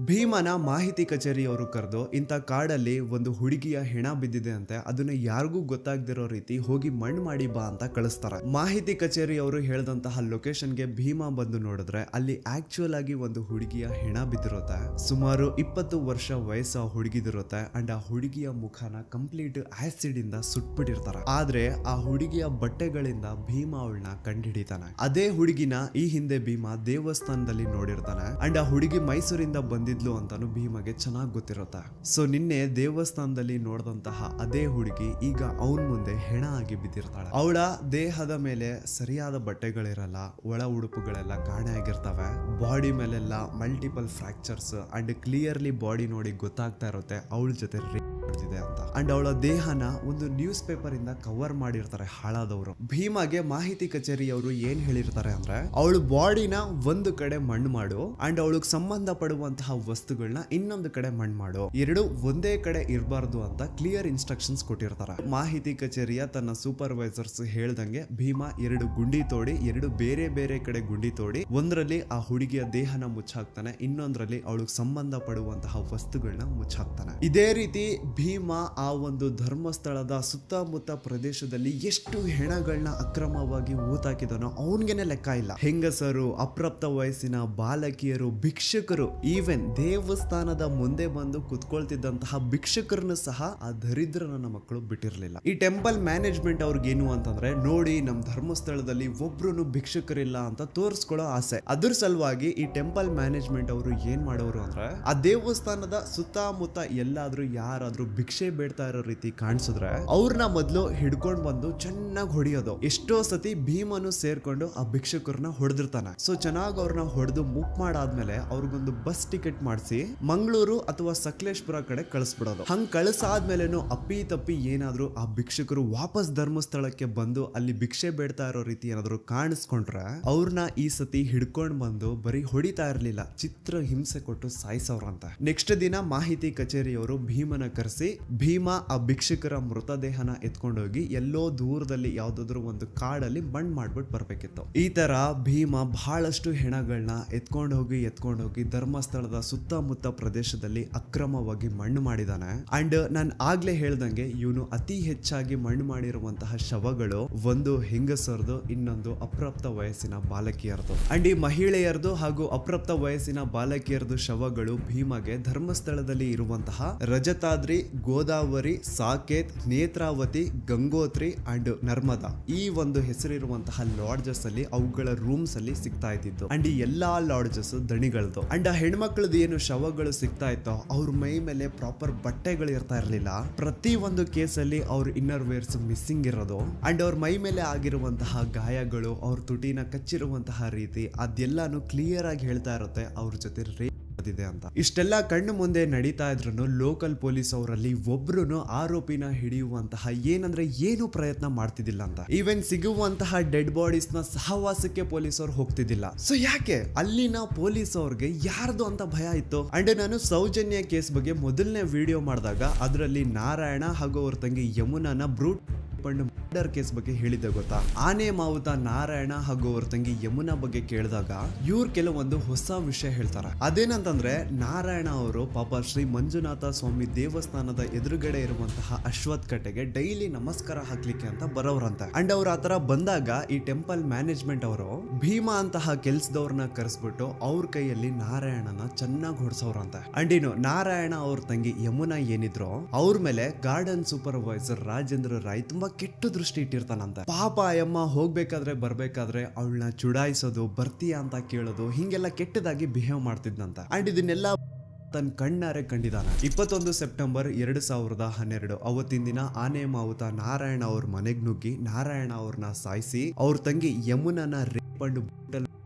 ಭೀಮನ ಮಾಹಿತಿ ಕಚೇರಿಯವರು ಕರೆದು ಇಂಥ ಕಾಡಲ್ಲಿ ಒಂದು ಹುಡುಗಿಯ ಹೆಣ ಬಿದ್ದಿದೆ ಅಂತೆ, ಅದನ್ನ ಯಾರಿಗೂ ಗೊತ್ತಾಗ್ದಿರೋ ರೀತಿ ಹೋಗಿ ಮಣ್ಣು ಮಾಡಿ ಬಾ ಅಂತ ಕಳಿಸ್ತಾರೆ. ಮಾಹಿತಿ ಕಚೇರಿಯವರು ಹೇಳಿದಂತಹ ಲೊಕೇಶನ್ಗೆ ಭೀಮ ಬಂದು ನೋಡಿದ್ರೆ ಅಲ್ಲಿ ಆಕ್ಚುಯಲ್ ಆಗಿ ಒಂದು ಹುಡುಗಿಯ ಹೆಣ ಬಿದ್ದಿರುತ್ತೆ. ಸುಮಾರು 20 ವರ್ಷ ವಯಸ್ಸು ಆ ಹುಡುಗಿದಿರುತ್ತೆ ಅಂಡ್ ಆ ಹುಡುಗಿಯ ಮುಖನ ಕಂಪ್ಲೀಟ್ ಆಸಿಡ್ ಇಂದ ಸುಟ್ಬಿಟ್ಟಿರ್ತಾರೆ. ಆದ್ರೆ ಆ ಹುಡುಗಿಯ ಬಟ್ಟೆಗಳಿಂದ ಭೀಮ ಅವಳನ್ನ ಕಂಡುಹಿಡಿತಾನೆ. ಅದೇ ಹುಡುಗಿನ ಈ ಹಿಂದೆ ಭೀಮ ದೇವಸ್ಥಾನದಲ್ಲಿ ನೋಡಿರ್ತಾನೆ ಅಂಡ್ ಆ ಹುಡುಗಿ ಮೈಸೂರಿಂದ ಬಂದಿದ್ಲು ಅಂತಾನು ಭೀಮಗೆ ಚೆನ್ನಾಗಿ ಗೊತ್ತಿರುತ್ತೆ. ಸೊ ನಿನ್ನೆ ದೇವಸ್ಥಾನದಲ್ಲಿ ನೋಡಿದಂತಹ ಅದೇ ಹುಡುಗಿ ಈಗ ಅವನ್ ಮುಂದೆ ಹೆಣ ಆಗಿ ಬಿದ್ದಿರ್ತಾಳೆ. ಅವಳ ದೇಹದ ಮೇಲೆ ಸರಿಯಾದ ಬಟ್ಟೆಗಳಿರಲ್ಲ, ಒಳ ಉಡುಪುಗಳೆಲ್ಲ ಕಾಣೆ ಆಗಿರ್ತವೆ, ಬಾಡಿ ಮೇಲೆಲ್ಲ multiple fractures and clearly body ನೋಡಿ ಗೊತ್ತಾಗ್ತಾ ಇರುತ್ತೆ ಅವಳ ಜೊತೆ ರೇಪ್ ಮಾಡ್ತಿದೆ ಅಂತ. ಅಂಡ್ ಅವಳ ದೇಹನ ಒಂದು ನ್ಯೂಸ್ ಪೇಪರ್ ಇಂದ ಕವರ್ ಮಾಡಿರ್ತಾರೆ ಹಾಳಾದವರು. ಭೀಮಗೆ ಮಾಹಿತಿ ಕಚೇರಿಯವರು ಏನ್ ಹೇಳಿರ್ತಾರೆ ಅಂದ್ರೆ ಅವಳ ಬಾಡಿನ ಒಂದು ಕಡೆ ಮಣ್ಣು ಮಾಡು ಅಂಡ್ ಅವಳಿಗೆ ಸಂಬಂಧ ಪಡುವಂತಹ ವಸ್ತುಗಳನ್ನ ಇನ್ನೊಂದು ಕಡೆ ಮಣ್ಣು ಮಾಡು, ಎರಡು ಒಂದೇ ಕಡೆ ಇರಬಾರ್ದು ಅಂತ ಕ್ಲಿಯರ್ ಇನ್ಸ್ಟ್ರಕ್ಷನ್ಸ್ ಕೊಟ್ಟಿರ್ತಾರೆ. ಮಾಹಿತಿ ಕಚೇರಿಯ ತನ್ನ ಸೂಪರ್ವೈಸರ್ಸ್ ಹೇಳ್ದಂಗೆ ಭೀಮ 2 ಗುಂಡಿ ತೋಡಿ 2 ಬೇರೆ ಬೇರೆ ಕಡೆ ಗುಂಡಿ ತೋಡಿ ಒಂದರಲ್ಲಿ ಆ ಹುಡುಗಿಯ ದೇಹನ ಮುಚ್ಚಾಕ್ತಾನೆ, ಇನ್ನೊಂದರಲ್ಲಿ ಅವಳಿಗೆ ಸಂಬಂಧ ಪಡುವಂತಹ ವಸ್ತುಗಳನ್ನ ಮುಚ್ಚಾಕ್ತಾನೆ. ಇದೇ ರೀತಿ ಭೀಮ ಆ ಒಂದು ಧರ್ಮಸ್ಥಳದ ಸುತ್ತಮುತ್ತ ಪ್ರದೇಶದಲ್ಲಿ ಎಷ್ಟು ಹೆಣಗಳನ್ನ ಅಕ್ರಮವಾಗಿ ಊತಾಕಿದನೋ ಅವನ್ಗೆನೆ ಲೆಕ್ಕ ಇಲ್ಲ. ಹೆಂಗಸರು, ಅಪ್ರಾಪ್ತ ವಯಸ್ಸಿನ ಬಾಲಕಿಯರು, ಭಿಕ್ಷುಕರು, ಈವನ್ ದೇವಸ್ಥಾನದ ಮುಂದೆ ಬಂದು ಕುತ್ಕೊಳ್ತಿದ್ದಂತಹ ಭಿಕ್ಷುಕರನ್ನು ಸಹ ಆ ದರಿದ್ರ ನನ್ನ ಮಕ್ಕಳು ಬಿಟ್ಟಿರ್ಲಿಲ್ಲ. ಈ ಟೆಂಪಲ್ ಮ್ಯಾನೇಜ್ಮೆಂಟ್ ಅವ್ರಿಗೇನು ಅಂತಂದ್ರೆ ನೋಡಿ ನಮ್ ಧರ್ಮಸ್ಥಳದಲ್ಲಿ ಒಬ್ರು ಭಿಕ್ಷುಕರಿಲ್ಲ ಅಂತ ತೋರಿಸ್ಕೊಳ್ಳೋ ಆಸೆ. ಅದ್ರ ಸಲುವಾಗಿ ಈ ಟೆಂಪಲ್ ಮ್ಯಾನೇಜ್ಮೆಂಟ್ ಅವರು ಏನ್ ಮಾಡೋರು ಅಂದ್ರೆ ಆ ದೇವಸ್ಥಾನದ ಸುತ್ತಮುತ್ತ ಎಲ್ಲಾದ್ರೂ ಯಾರಾದ್ರೂ ಭಿಕ್ಷೆ ಬೇಡ್ತಾ ಇರೋ ರೀತಿ ಕಾಣಿಸಿದ್ರೆ ಅವ್ರನ್ನ ಮೊದ್ಲು ಹಿಡ್ಕೊಂಡ್ ಬಂದು ಚೆನ್ನಾಗಿ ಹೊಡಿಯೋದು. ಎಷ್ಟೋ ಸತಿ ಭೀಮನು ಸೇರ್ಕೊಂಡು ಆ ಭಿಕ್ಷುಕರನ್ನ ಹೊಡೆದಿರ್ತಾನೆ. ಸೊ ಚೆನ್ನಾಗಿ ಅವ್ರನ್ನ ಹೊಡೆದು ಮುಕ್ ಮಾಡಾದ್ಮೇಲೆ ಅವ್ರಿಗೊಂದು ಬಸ್ ಟಿಕೆಟ್ ಮಾಡಿಸಿ ಮಂಗಳೂರು ಅಥವಾ ಸಕಲೇಶ್ಪುರ ಕಡೆ ಕಳಿಸ್ಬಿಡೋದು. ಹಂಗ್ ಕಳಿಸಾದ್ಮೇಲೆನು ಅಪ್ಪಿ ತಪ್ಪಿ ಏನಾದ್ರು ಆ ಭಿಕ್ಷುಕರು ವಾಪಸ್ ಧರ್ಮಸ್ಥಳಕ್ಕೆ ಬಂದು ಅಲ್ಲಿ ಭಿಕ್ಷೆ ಬೇಡ್ತಾ ಇರೋ ರೀತಿ ಏನಾದ್ರು ಕಾಣಿಸ್ಕೊಂಡ್ರೆ ಅವ್ರನ್ನ ಈ ಸತಿ ಹಿಡ್ಕೊಂಡ್ ಬಂದು ಬರೀ ಹೊಡಿತಾ ಇರ್ಲಿಲ್ಲ, ಚಿತ್ರ ಹಿಂಸೆ ಕೊಟ್ಟು ಸಾಯಿಸವ್ರಂತ. ನೆಕ್ಸ್ಟ್ ದಿನ ಮಾಹಿತಿ ಕಚೇರಿಯವರು ಭೀಮನ ಕರೆಸಿ ಭೀಮ ಆ ಭಿಕ್ಷುಕರ ಮೃತದೇಹನ ಎತ್ಕೊಂಡೋಗಿ ಎಲ್ಲೋ ದೂರದಲ್ಲಿ ಯಾವ್ದಾದ್ರು ಒಂದು ಕಾಡಲ್ಲಿ ಮಣ್ಣು ಮಾಡ್ಬಿಟ್ಟು ಬರ್ಬೇಕಿತ್ತು. ಈ ತರ ಭೀಮ ಬಹಳಷ್ಟು ಹೆಣಗಳನ್ನ ಎತ್ಕೊಂಡು ಹೋಗಿ ಧರ್ಮಸ್ಥಳದ ಸುತ್ತಮುತ್ತ ಪ್ರದೇಶದಲ್ಲಿ ಅಕ್ರಮವಾಗಿ ಮಣ್ಣು ಮಾಡಿದಾನೆ. ಅಂಡ್ ನಾನು ಆಗ್ಲೇ ಹೇಳ್ದಂಗೆ ಇವನು ಅತಿ ಹೆಚ್ಚಾಗಿ ಮಣ್ಣು ಮಾಡಿರುವಂತಹ ಶವಗಳು ಒಂದು ಹೆಂಗಸರದು, ಇನ್ನೊಂದು ಅಪ್ರಾಪ್ತ ವಯಸ್ಸಿನ ಬಾಲಕಿಯರದು. ಅಂಡ್ ಈ ಮಹಿಳೆಯರದು ಹಾಗೂ ಅಪ್ರಾಪ್ತ ವಯಸ್ಸಿನ ಬಾಲಕಿಯರದು ಶವಗಳು ಭೀಮಗೆ ಧರ್ಮಸ್ಥಳದಲ್ಲಿ ಇರುವಂತಹ ರಜತಾದ್ರಿ, ಗೋದಾವರಿ, ಸಾಕೇತ್, ನೇತ್ರಾವತಿ, ಗಂಗೋತ್ರಿ ಅಂಡ್ ನರ್ಮದಾ ಈ ಒಂದು ಹೆಸರಿರುವಂತಹ ಲಾಡ್ಜಸ್ ಅಲ್ಲಿ ಅವುಗಳ ರೂಮ್ಸ್ ಅಲ್ಲಿ ಸಿಗ್ತಾ ಇದ್ದಿದ್ದು. ಅಂಡ್ ಈ ಎಲ್ಲಾ ಲಾಡ್ಜಸ್ ದಣಿಗಳದು. ಅಂಡ್ ಆ ಹೆಣ್ಮಕ್ಳು ದನಿಗಳದ್ದು ಏನು ಶವಗಳು ಸಿಗ್ತಾ ಇತ್ತೋ ಅವ್ರ ಮೈ ಮೇಲೆ ಪ್ರಾಪರ್ ಬಟ್ಟೆಗಳು ಇರ್ತಾ ಇರಲಿಲ್ಲ. ಪ್ರತಿ ಒಂದು ಕೇಸಲ್ಲಿ ಅವ್ರ ಇನ್ನರ್ ವೇರ್ಸ್ ಮಿಸ್ಸಿಂಗ್ ಇರೋದು ಅಂಡ್ ಅವ್ರ ಮೈ ಮೇಲೆ ಆಗಿರುವಂತಹ ಗಾಯಗಳು, ಅವ್ರ ತುಟಿನ ಕಚ್ಚಿರುವಂತಹ ರೀತಿ ಅದೆಲ್ಲಾನು ಕ್ಲಿಯರ್ ಆಗಿ ಹೇಳ್ತಾ ಇರುತ್ತೆ ಅವ್ರ ಜೊತೆ ಇದೆ ಅಂತ. ಇಷ್ಟೆಲ್ಲ ಕಣ್ಣು ಮುಂದೆ ನಡೀತಾ ಇದ್ರು ಲೋಕಲ್ ಪೊಲೀಸ್ ಅವರಲ್ಲಿ ಒಬ್ರು ಆರೋಪಿನ ಹಿಡಿಯುವಂತಹ ಏನು ಪ್ರಯತ್ನ ಮಾಡ್ತಿದ್ದಿಲ್ಲ ಅಂತ. ಈವನ್ ಸಿಗುವಂತಹ ಡೆಡ್ ಬಾಡೀಸ್ ನ ಸಹವಾಸಕ್ಕೆ ಪೊಲೀಸ್ ಅವ್ರು ಹೋಗ್ತಿದ್ದಿಲ್ಲ. ಸೊ ಯಾಕೆ ಅಲ್ಲಿನ ಪೊಲೀಸ್ ಅವ್ರಿಗೆ ಯಾರ್ದು ಅಂತ ಭಯ ಇತ್ತು. ಅಂಡ್ ನಾನು ಸೌಜನ್ಯ ಕೇಸ್ ಬಗ್ಗೆ ಮೊದಲನೇ ವಿಡಿಯೋ ಮಾಡಿದಾಗ ಅದರಲ್ಲಿ ನಾರಾಯಣ ಹಾಗೂ ಅವ್ರ ತಂಗಿ ಯಮುನಾನ ಬ್ರೂಟ್ ಮರ್ಡರ್ ಕೇಸ್ ಬಗ್ಗೆ ಹೇಳಿದ್ದೆ ಗೊತ್ತಾ. ಆನೆ ಮಾವುತ ನಾರಾಯಣ ಹಾಗೂ ಅವ್ರ ತಂಗಿ ಯಮುನಾ ಬಗ್ಗೆ ಕೇಳಿದಾಗ ಇವ್ರು ಕೆಲವೊಂದು ಹೊಸ ವಿಷಯ ಹೇಳ್ತಾರೆ. ಅದೇನಂತಂದ್ರೆ ನಾರಾಯಣ ಅವರು ಪಾಪ ಶ್ರೀ ಮಂಜುನಾಥ ಸ್ವಾಮಿ ದೇವಸ್ಥಾನದ ಎದುರುಗಡೆ ಇರುವಂತಹ ಅಶ್ವತ್ಥ ಕಟ್ಟೆಗೆ ಡೈಲಿ ನಮಸ್ಕಾರ ಹಾಕ್ಲಿಕ್ಕೆ ಅಂತ ಬರೋರಂತೆ. ಅಂಡ್ ಅವ್ರ ಆತರ ಬಂದಾಗ ಈ ಟೆಂಪಲ್ ಮ್ಯಾನೇಜ್ಮೆಂಟ್ ಅವರು ಭೀಮಾ ಅಂತಹ ಕೆಲ್ಸದವ್ರನ್ನ ಕರೆಸ್ಬಿಟ್ಟು ಅವ್ರ ಕೈಯಲ್ಲಿ ನಾರಾಯಣನ ಚೆನ್ನಾಗಿ ಹೊಡ್ಸವ್ರಂತೆ. ಅಂಡ್ ಇನ್ನು ನಾರಾಯಣ ಅವ್ರ ತಂಗಿ ಯಮುನಾ ಏನಿದ್ರು ಅವ್ರ ಮೇಲೆ ಗಾರ್ಡನ್ ಸೂಪರ್ವೈಸರ್ ರಾಜೇಂದ್ರ ರಾಯ್ ತುಂಬಾ ಕೆಟ್ಟ ದೃಷ್ಟಿ ಇಟ್ಟಿರ್ತಾನಂತೆ. ಪಾಪ ಅಯ್ಯಮ್ಮ ಹೋಗ್ಬೇಕಾದ್ರೆ ಬರ್ಬೇಕಾದ್ರೆ ಅವಳನ್ನ ಚುಡಾಯಿಸೋದು, ಬರ್ತೀಯಾ ಅಂತ ಕೇಳೋದು, ಹಿಂಗೆಲ್ಲ ಕೆಟ್ಟದಾಗಿ ಬಿಹೇವ್ ಮಾಡ್ತಿದ್ನಂತ. ಅಂಡ್ ಇದನ್ನೆಲ್ಲ ತನ್ನ ಕಣ್ಣಾರೆ ಕಂಡಿದ್ದಾನೆ. 21 ಸೆಪ್ಟೆಂಬರ್ 2012 ಅವತ್ತಿನ ದಿನ ಆನೆ ಮಾವುತ ನಾರಾಯಣ ಅವ್ರ ಮನೆಗ್ ನುಗ್ಗಿ ನಾರಾಯಣ ಅವ್ರನ್ನ ಸಾಯಿಸಿ ಅವ್ರ ತಂಗಿ ಯಮುನನ ರೇಪ್ ಅಂಡ್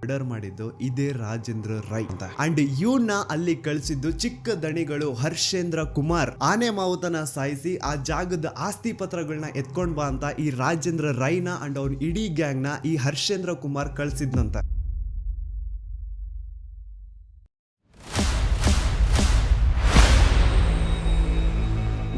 ಮರ್ಡರ್ ಮಾಡಿದ್ದು ಇದೇ ರಾಜೇಂದ್ರ ರೈ ಅಂತ. ಅಂಡ್ ಇವನ್ನ ಅಲ್ಲಿ ಕಳಿಸಿದ್ದು ಚಿಕ್ಕ ದಣಿಗಳು ಹರ್ಷೇಂದ್ರ ಕುಮಾರ್. ಆನೆ ಮಾವುತನ ಸಾಯಿಸಿ ಆ ಜಾಗದ ಆಸ್ತಿ ಪತ್ರಗಳನ್ನ ಎತ್ಕೊಂಡ್ ಬಾ ಅಂತ ಈ ರಾಜೇಂದ್ರ ರೈನ ಅಂಡ್ ಅವ್ನ ಇಡೀ ಗ್ಯಾಂಗ್ ನ ಈ ಹರ್ಷೇಂದ್ರ ಕುಮಾರ್ ಕಳಿಸಿದ್ನಂತ.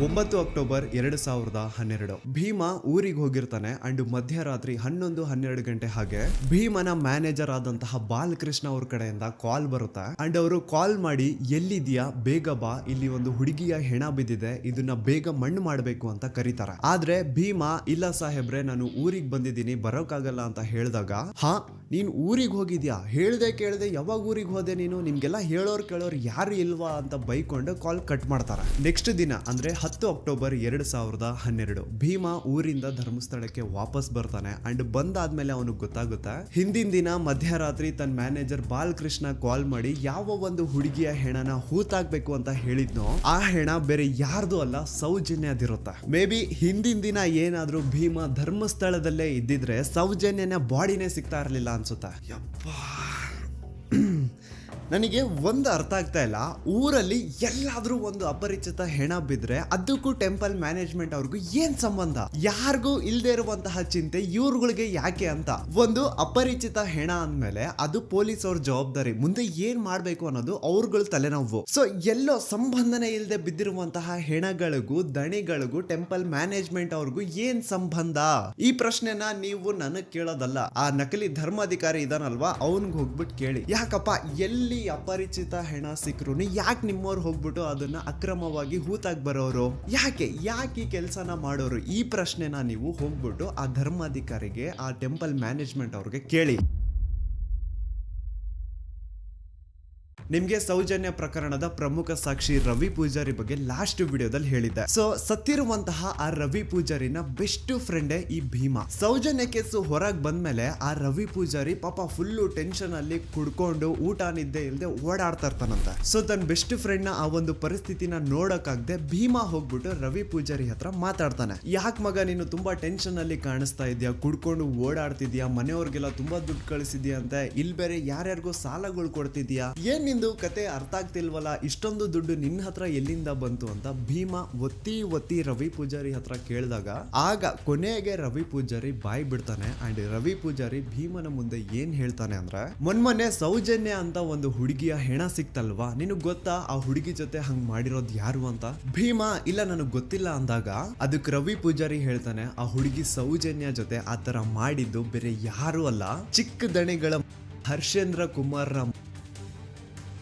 9 ಅಕ್ಟೋಬರ್ 2012 ಭೀಮಾ ಊರಿಗೆ ಹೋಗಿರ್ತಾನೆ. ಅಂಡ್ ಮಧ್ಯರಾತ್ರಿ 11-12 ಗಂಟೆ ಹಾಗೆ ಭೀಮನ ಮ್ಯಾನೇಜರ್ ಆದಂತಹ ಬಾಲಕೃಷ್ಣ ಅವ್ರ ಕಡೆಯಿಂದ ಕಾಲ್ ಬರುತ್ತೆ. ಅಂಡ್ ಅವರು ಕಾಲ್ ಮಾಡಿ ಎಲ್ಲಿದ್ಯಾ ಬೇಗ ಬಾ, ಇಲ್ಲಿ ಒಂದು ಹುಡುಗಿಯ ಹೆಣ ಬಿದ್ದಿದೆ, ಇದನ್ನ ಬೇಗ ಮಣ್ಣು ಮಾಡಬೇಕು ಅಂತ ಕರೀತಾರೆ. ಆದ್ರೆ ಭೀಮಾ ಇಲ್ಲ ಸಾಹೇಬ್ರೆ ನಾನು ಊರಿಗೆ ಬಂದಿದ್ದೀನಿ ಬರೋಕ್ಕಾಗಲ್ಲ ಅಂತ ಹೇಳಿದಾಗ ಹಾ ನೀನ್ ಊರಿಗೆ ಹೋಗಿದ್ಯಾ, ಹೇಳ್ದೆ ಕೇಳ್ದೆ ಯಾವಾಗ ಊರಿಗೆ ಹೋದೆ ನೀನು, ನಿಮ್ಗೆಲ್ಲ ಹೇಳೋರ್ ಕೇಳೋರ್ ಯಾರು ಇಲ್ವಾ ಅಂತ ಬೈಕೊಂಡು ಕಾಲ್ ಕಟ್ ಮಾಡ್ತಾರೆ. ನೆಕ್ಸ್ಟ್ ದಿನ ಅಂದ್ರೆ 10 ಅಕ್ಟೋಬರ್ 2012 ಭೀಮಾ ಊರಿಂದ ಧರ್ಮಸ್ಥಳಕ್ಕೆ ವಾಪಸ್ ಬರ್ತಾನೆ. ಅಂಡ್ ಬಂದಾದ್ಮೇಲೆ ಅವನಿಗೆ ಗೊತ್ತಾಗುತ್ತೆ ಹಿಂದಿನ ದಿನ ಮಧ್ಯರಾತ್ರಿ ತನ್ನ ಮ್ಯಾನೇಜರ್ ಬಾಲಕೃಷ್ಣ ಕಾಲ್ ಮಾಡಿ ಯಾವ ಒಂದು ಹುಡುಗಿಯ ಹೆಣನ ಹೂತಾಕ್ಬೇಕು ಅಂತ ಹೇಳಿದ್ನೋ ಆ ಹೆಣ ಬೇರೆ ಯಾರ್ದು ಅಲ್ಲ ಸೌಜನ್ಯದಿರುತ್ತೆ. ಮೇ ಬಿ ಹಿಂದಿನ ದಿನ ಏನಾದ್ರೂ ಭೀಮಾ ಧರ್ಮಸ್ಥಳದಲ್ಲೇ ಇದ್ದಿದ್ರೆ ಸೌಜನ್ಯನ ಬಾಡಿನೇ ಸಿಗ್ತಾ ಇರ್ಲಿಲ್ಲ ಅನ್ಸುತ್ತೆ. ಯಪ್ಪಾ ನನಗೆ ಒಂದು ಅರ್ಥ ಆಗ್ತಾ ಇಲ್ಲ, ಊರಲ್ಲಿ ಎಲ್ಲಾದ್ರೂ ಒಂದು ಅಪರಿಚಿತ ಹೆಣ ಬಿದ್ರೆ ಅದಕ್ಕೂ ಟೆಂಪಲ್ ಮ್ಯಾನೇಜ್ಮೆಂಟ್ ಅವ್ರಿಗೂ ಏನ್ ಸಂಬಂಧ? ಯಾರಿಗೂ ಇಲ್ದೇ ಇರುವಂತಹ ಚಿಂತೆ ಇವ್ರುಗಳಿಗೆ ಯಾಕೆ ಅಂತ. ಒಂದು ಅಪರಿಚಿತ ಹೆಣ ಅಂದ್ಮೇಲೆ ಅದು ಪೊಲೀಸ್ ಅವ್ರ ಜವಾಬ್ದಾರಿ, ಮುಂದೆ ಏನ್ ಮಾಡ್ಬೇಕು ಅನ್ನೋದು ಅವ್ರಗಳ ತಲೆನೋವು. ಸೊ ಎಲ್ಲೋ ಸಂಬಂಧನೇ ಇಲ್ಲದೆ ಬಿದ್ದಿರುವಂತಹ ಹೆಣಗಳಿಗೂ ದಣಿಗಳಿಗೂ ಟೆಂಪಲ್ ಮ್ಯಾನೇಜ್ಮೆಂಟ್ ಅವ್ರಿಗೂ ಏನ್ ಸಂಬಂಧ? ಈ ಪ್ರಶ್ನೆನ ನೀವು ನನಗ್ ಕೇಳೋದಲ್ಲ, ಆ ನಕಲಿ ಧರ್ಮಾಧಿಕಾರಿ ಇದಾನಲ್ವಾ ಅವನ್ಗೆ ಹೋಗ್ಬಿಟ್ಟು ಕೇಳಿ. ಯಾಕಪ್ಪ ಎಲ್ಲಿ ಅಪರಿಚಿತ ಹೆಣ ಸಿಕ್ಕರು ಯಾಕೆ ನಿಮ್ಮವ್ರು ಹೋಗ್ಬಿಟ್ಟು ಅದನ್ನ ಅಕ್ರಮವಾಗಿ ಹೂತಾಗಿ ಬರೋರು? ಯಾಕೆ ಈ ಕೆಲಸನ ಮಾಡೋರು? ಈ ಪ್ರಶ್ನೆನ ನೀವು ಹೋಗ್ಬಿಟ್ಟು ಆ ಧರ್ಮಾಧಿಕಾರಿಗೆ ಆ ಟೆಂಪಲ್ ಮ್ಯಾನೇಜ್ಮೆಂಟ್ ಅವ್ರಿಗೆ ಕೇಳಿ. ನಿಮ್ಗೆ ಸೌಜನ್ಯ ಪ್ರಕರಣದ ಪ್ರಮುಖ ಸಾಕ್ಷಿ ರವಿ ಪೂಜಾರಿ ಬಗ್ಗೆ ಲಾಸ್ಟ್ ವಿಡಿಯೋದಲ್ಲಿ ಹೇಳಿದ್ದೆ. ಸೊ ಸತ್ತಿರುವಂತಹ ಆ ರವಿ ಪೂಜಾರಿನ ಬೆಸ್ಟ್ ಫ್ರೆಂಡೇ ಈ ಭೀಮಾ. ಸೌಜನ್ಯ ಕೇಸು ಹೊರಗೆ ಬಂದ್ಮೇಲೆ ಆ ರವಿ ಪೂಜಾರಿ ಪಾಪ ಫುಲ್ಲು ಟೆನ್ಷನ್ ಅಲ್ಲಿ ಕುಡ್ಕೊಂಡು ಊಟ ನಿದ್ದೆ ಇಲ್ಲದೆ ಓಡಾಡ್ತಾ ಇರ್ತಾನಂತೆ. ಸೊ ತನ್ನ ಬೆಸ್ಟ್ ಫ್ರೆಂಡ್ ನ ಆ ಒಂದು ಪರಿಸ್ಥಿತಿನ ನೋಡಕ್ಕಾಗದೆ ಭೀಮಾ ಹೋಗ್ಬಿಟ್ಟು ರವಿ ಪೂಜಾರಿ ಹತ್ರ ಮಾತಾಡ್ತಾನೆ. ಯಾಕೆ ಮಗ ನೀನು ತುಂಬಾ ಟೆನ್ಷನ್ ಅಲ್ಲಿ ಕಾಣಿಸ್ತಾ ಇದೆಯಾ, ಕುಡ್ಕೊಂಡು ಓಡಾಡ್ತಿದ್ಯಾ, ಮನೆಯವ್ರಿಗೆಲ್ಲ ತುಂಬಾ ದುಡ್ಡು ಕಳಿಸಿದ್ಯಾ ಅಂತ, ಇಲ್ಲಿ ಬೇರೆ ಯಾರ್ಯಾರಿಗೋ ಸಾಲಗಳು ಕೊಡ್ತಿದ್ಯಾ, ಏನ್ ಕತೆ ಅರ್ಥ ಆಗ್ತಿಲ್ವಲ್ಲ, ಇಷ್ಟೊಂದು ದುಡ್ಡು ನಿನ್ನ ಹತ್ರ ಎಲ್ಲಿಂದ ಬಂತು ಅಂತ ಭೀಮಾ ಒತ್ತಿ ರವಿ ಪೂಜಾರಿ ಹತ್ರ ಕೇಳಿದಾಗ ಆಗ ಕೊನೆಗೆ ರವಿ ಪೂಜಾರಿ ಬಾಯ್ ಬಿಡ್ತಾನೆ. ಅಂಡ್ ರವಿ ಪೂಜಾರಿ ಭೀಮನ ಮುಂದೆ ಏನ್ ಹೇಳ್ತಾನೆ ಅಂದ್ರೆ ಮೊನ್ನೆ ಸೌಜನ್ಯ ಅಂತ ಒಂದು ಹುಡುಗಿಯ ಹೆಣ ಸಿಕ್ತಲ್ವಾ, ನಿನಗ್ ಗೊತ್ತಾ ಆ ಹುಡುಗಿ ಜೊತೆ ಹಂಗ್ ಮಾಡಿರೋದು ಯಾರು ಅಂತ? ಭೀಮಾ ಇಲ್ಲ ನನಗ್ ಗೊತ್ತಿಲ್ಲ ಅಂದಾಗ ಅದಕ್ಕೆ ರವಿ ಪೂಜಾರಿ ಹೇಳ್ತಾನೆ ಆ ಹುಡುಗಿ ಸೌಜನ್ಯ ಜೊತೆ ಆತರ ಮಾಡಿದ್ದು ಬೇರೆ ಯಾರು ಅಲ್ಲ, ಚಿಕ್ಕ ದಣಿಗಳ ಹರ್ಷೇಂದ್ರ ಕುಮಾರ್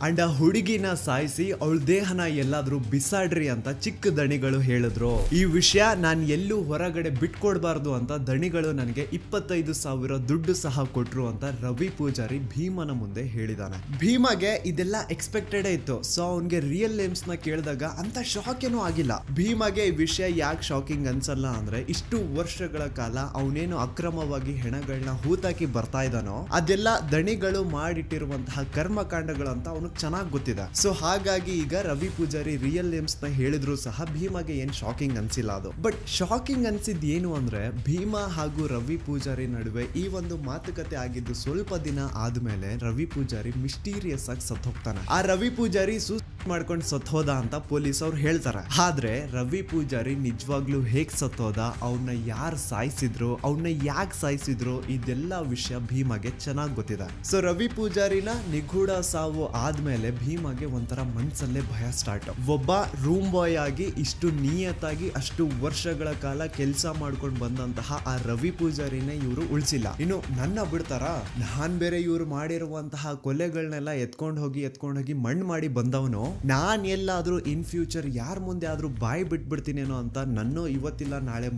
ಅಂಡ್ ಆ ಹುಡುಗಿನ ಸಾಯಿಸಿ ಅವಳ ದೇಹನ ಎಲ್ಲಾದ್ರೂ ಬಿಸಾಡ್ರಿ ಅಂತ ಚಿಕ್ಕ ದಣಿಗಳು ಹೇಳಿದ್ರು. ಈ ವಿಷಯ ನಾನು ಎಲ್ಲೂ ಹೊರಗಡೆ ಬಿಟ್ಕೊಡ್ಬಾರ್ದು ಅಂತ ದಣಿಗಳು ನನಗೆ 25,000 ದುಡ್ಡು ಸಹ ಕೊಟ್ರು ಅಂತ ರವಿ ಪೂಜಾರಿ ಭೀಮನ ಮುಂದೆ ಹೇಳಿದಾನೆ. ಭೀಮಾಗೆ ಇದೆಲ್ಲ ಎಕ್ಸ್ಪೆಕ್ಟೆಡ್ ಇತ್ತು. ಸೊ ಅವನ್ಗೆ ರಿಯಲ್ ನೇಮ್ಸ್ ನ ಕೇಳಿದಾಗ ಅಂತ ಶಾಕ್ ಏನೂ ಆಗಿಲ್ಲ. ಭೀಮಾಗೆ ಈ ವಿಷಯ ಯಾಕೆ ಶಾಕಿಂಗ್ ಅನ್ಸಲ್ಲ ಅಂದ್ರೆ ಇಷ್ಟು ವರ್ಷಗಳ ಕಾಲ ಅವನೇನು ಅಕ್ರಮವಾಗಿ ಹೆಣಗಳನ್ನ ಹೂತಾಕಿ ಬರ್ತಾ ಇದ್ದಾನೋ ಅದೆಲ್ಲ ದಣಿಗಳು ಮಾಡಿಟ್ಟಿರುವಂತಹ ಕರ್ಮಕಾಂಡಗಳು ಅಂತ ಅವನು ಅವನಿಗೆ ಚೆನ್ನಾಗಿ ಗೊತ್ತಿದೆ. ಸೊ ಹಾಗಾಗಿ ಈಗ ರವಿ ಪೂಜಾರಿ ರಿಯಲ್ ನೇಮ್ಸ್ ನ ಹೇಳಿದ್ರು ಸಹ ಭೀಮಾಗೆ ಏನ್ ಶಾಕಿಂಗ್ ಅನ್ಸಿಲ್ಲ ಅದು. ಬಟ್ ಶಾಕಿಂಗ್ ಅನ್ಸಿದ್ ಏನು ಅಂದ್ರೆ ಭೀಮಾ ಹಾಗೂ ರವಿ ಪೂಜಾರಿ ನಡುವೆ ಈ ಒಂದು ಮಾತುಕತೆ ಆಗಿದ್ದು ಸ್ವಲ್ಪ ದಿನ ಆದ್ಮೇಲೆ ರವಿ ಪೂಜಾರಿ ಮಿಸ್ಟೀರಿಯಸ್ ಆಗಿ ಸತ್ ಹೋಗ್ತಾನೆ. ಆ ರವಿ ಪೂಜಾರಿ ಮಾಡ್ಕೊಂಡು ಸತ್ತೋದ ಅಂತ ಪೊಲೀಸ್ ಅವ್ರು ಹೇಳ್ತಾರೆ. ಆದ್ರೆ ರವಿ ಪೂಜಾರಿ ನಿಜವಾಗ್ಲೂ ಹೇಗ್ ಸತ್ತೋದ, ಅವನ್ನ ಯಾರು ಸಾಯಿಸಿದ್ರು, ಅವನ್ನ ಯಾಕೆ ಸಾಯಿಸಿದ್ರು, ಇದೆಲ್ಲ ವಿಷಯ ಭೀಮಾಗೆ ಚೆನ್ನಾಗಿ ಗೊತ್ತಿದೆ. ಸೊ ರವಿ ಪೂಜಾರಿನ ನಿಗೂಢ ಸಾವು ಆದ್ಮೇಲೆ ಭೀಮಾಗೆ ಒಂಥರ ಮನ್ಸಲ್ಲೇ ಭಯ ಸ್ಟಾರ್ಟ್. ಒಬ್ಬ ರೂಮ್ ಬಾಯ್ ಆಗಿ ಇಷ್ಟು ನಿಯತ್ತಾಗಿ ಅಷ್ಟು ವರ್ಷಗಳ ಕಾಲ ಕೆಲಸ ಮಾಡ್ಕೊಂಡು ಬಂದಂತಹ ಆ ರವಿ ಪೂಜಾರಿನೇ ಇವರು ಉಳಿಸಿಲ್ಲ. ಇನ್ನು ನನ್ನ ಬಿಡ್ತಾರ, ನಾನ್ ಬೇರೆ ಇವ್ರು ಮಾಡಿರುವಂತಹ ಕೊಲೆಗಳನ್ನೆಲ್ಲ ಎತ್ಕೊಂಡು ಹೋಗಿ ಮಣ್ಣು ಮಾಡಿ ಬಂದವನು, ನಾನ್ ಎಲ್ಲಾದ್ರೂ ಇನ್ ಫ್ಯೂಚರ್ ಯಾರ ಮುಂದೆ ಆದ್ರೂ ಬಾಯಿ ಬಿಟ್ಬಿಡ್ತೀನೇನೋ ಅಂತ ನನ್ನ ಇವತ್ತಿಲ್ಲ ನಾಳೆ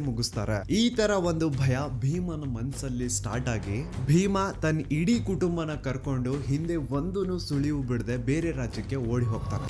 ಮುಗಿಸ್ತಾರೆ. ಈ ತರ ಒಂದು ಭಯ ಭೀಮನ ಮನ್ಸಲ್ಲಿ ಸ್ಟಾರ್ಟ್ ಆಗಿ ಭೀಮ ತನ್ನ ಇಡೀ ಕುಟುಂಬನ ಕರ್ಕೊಂಡು ಹಿಂದೆ ಒಂದೂ ಸುಳಿವು ಬಿಡದೆ ಬೇರೆ ರಾಜ್ಯಕ್ಕೆ ಓಡಿ ಹೋಗ್ತಾನೆ.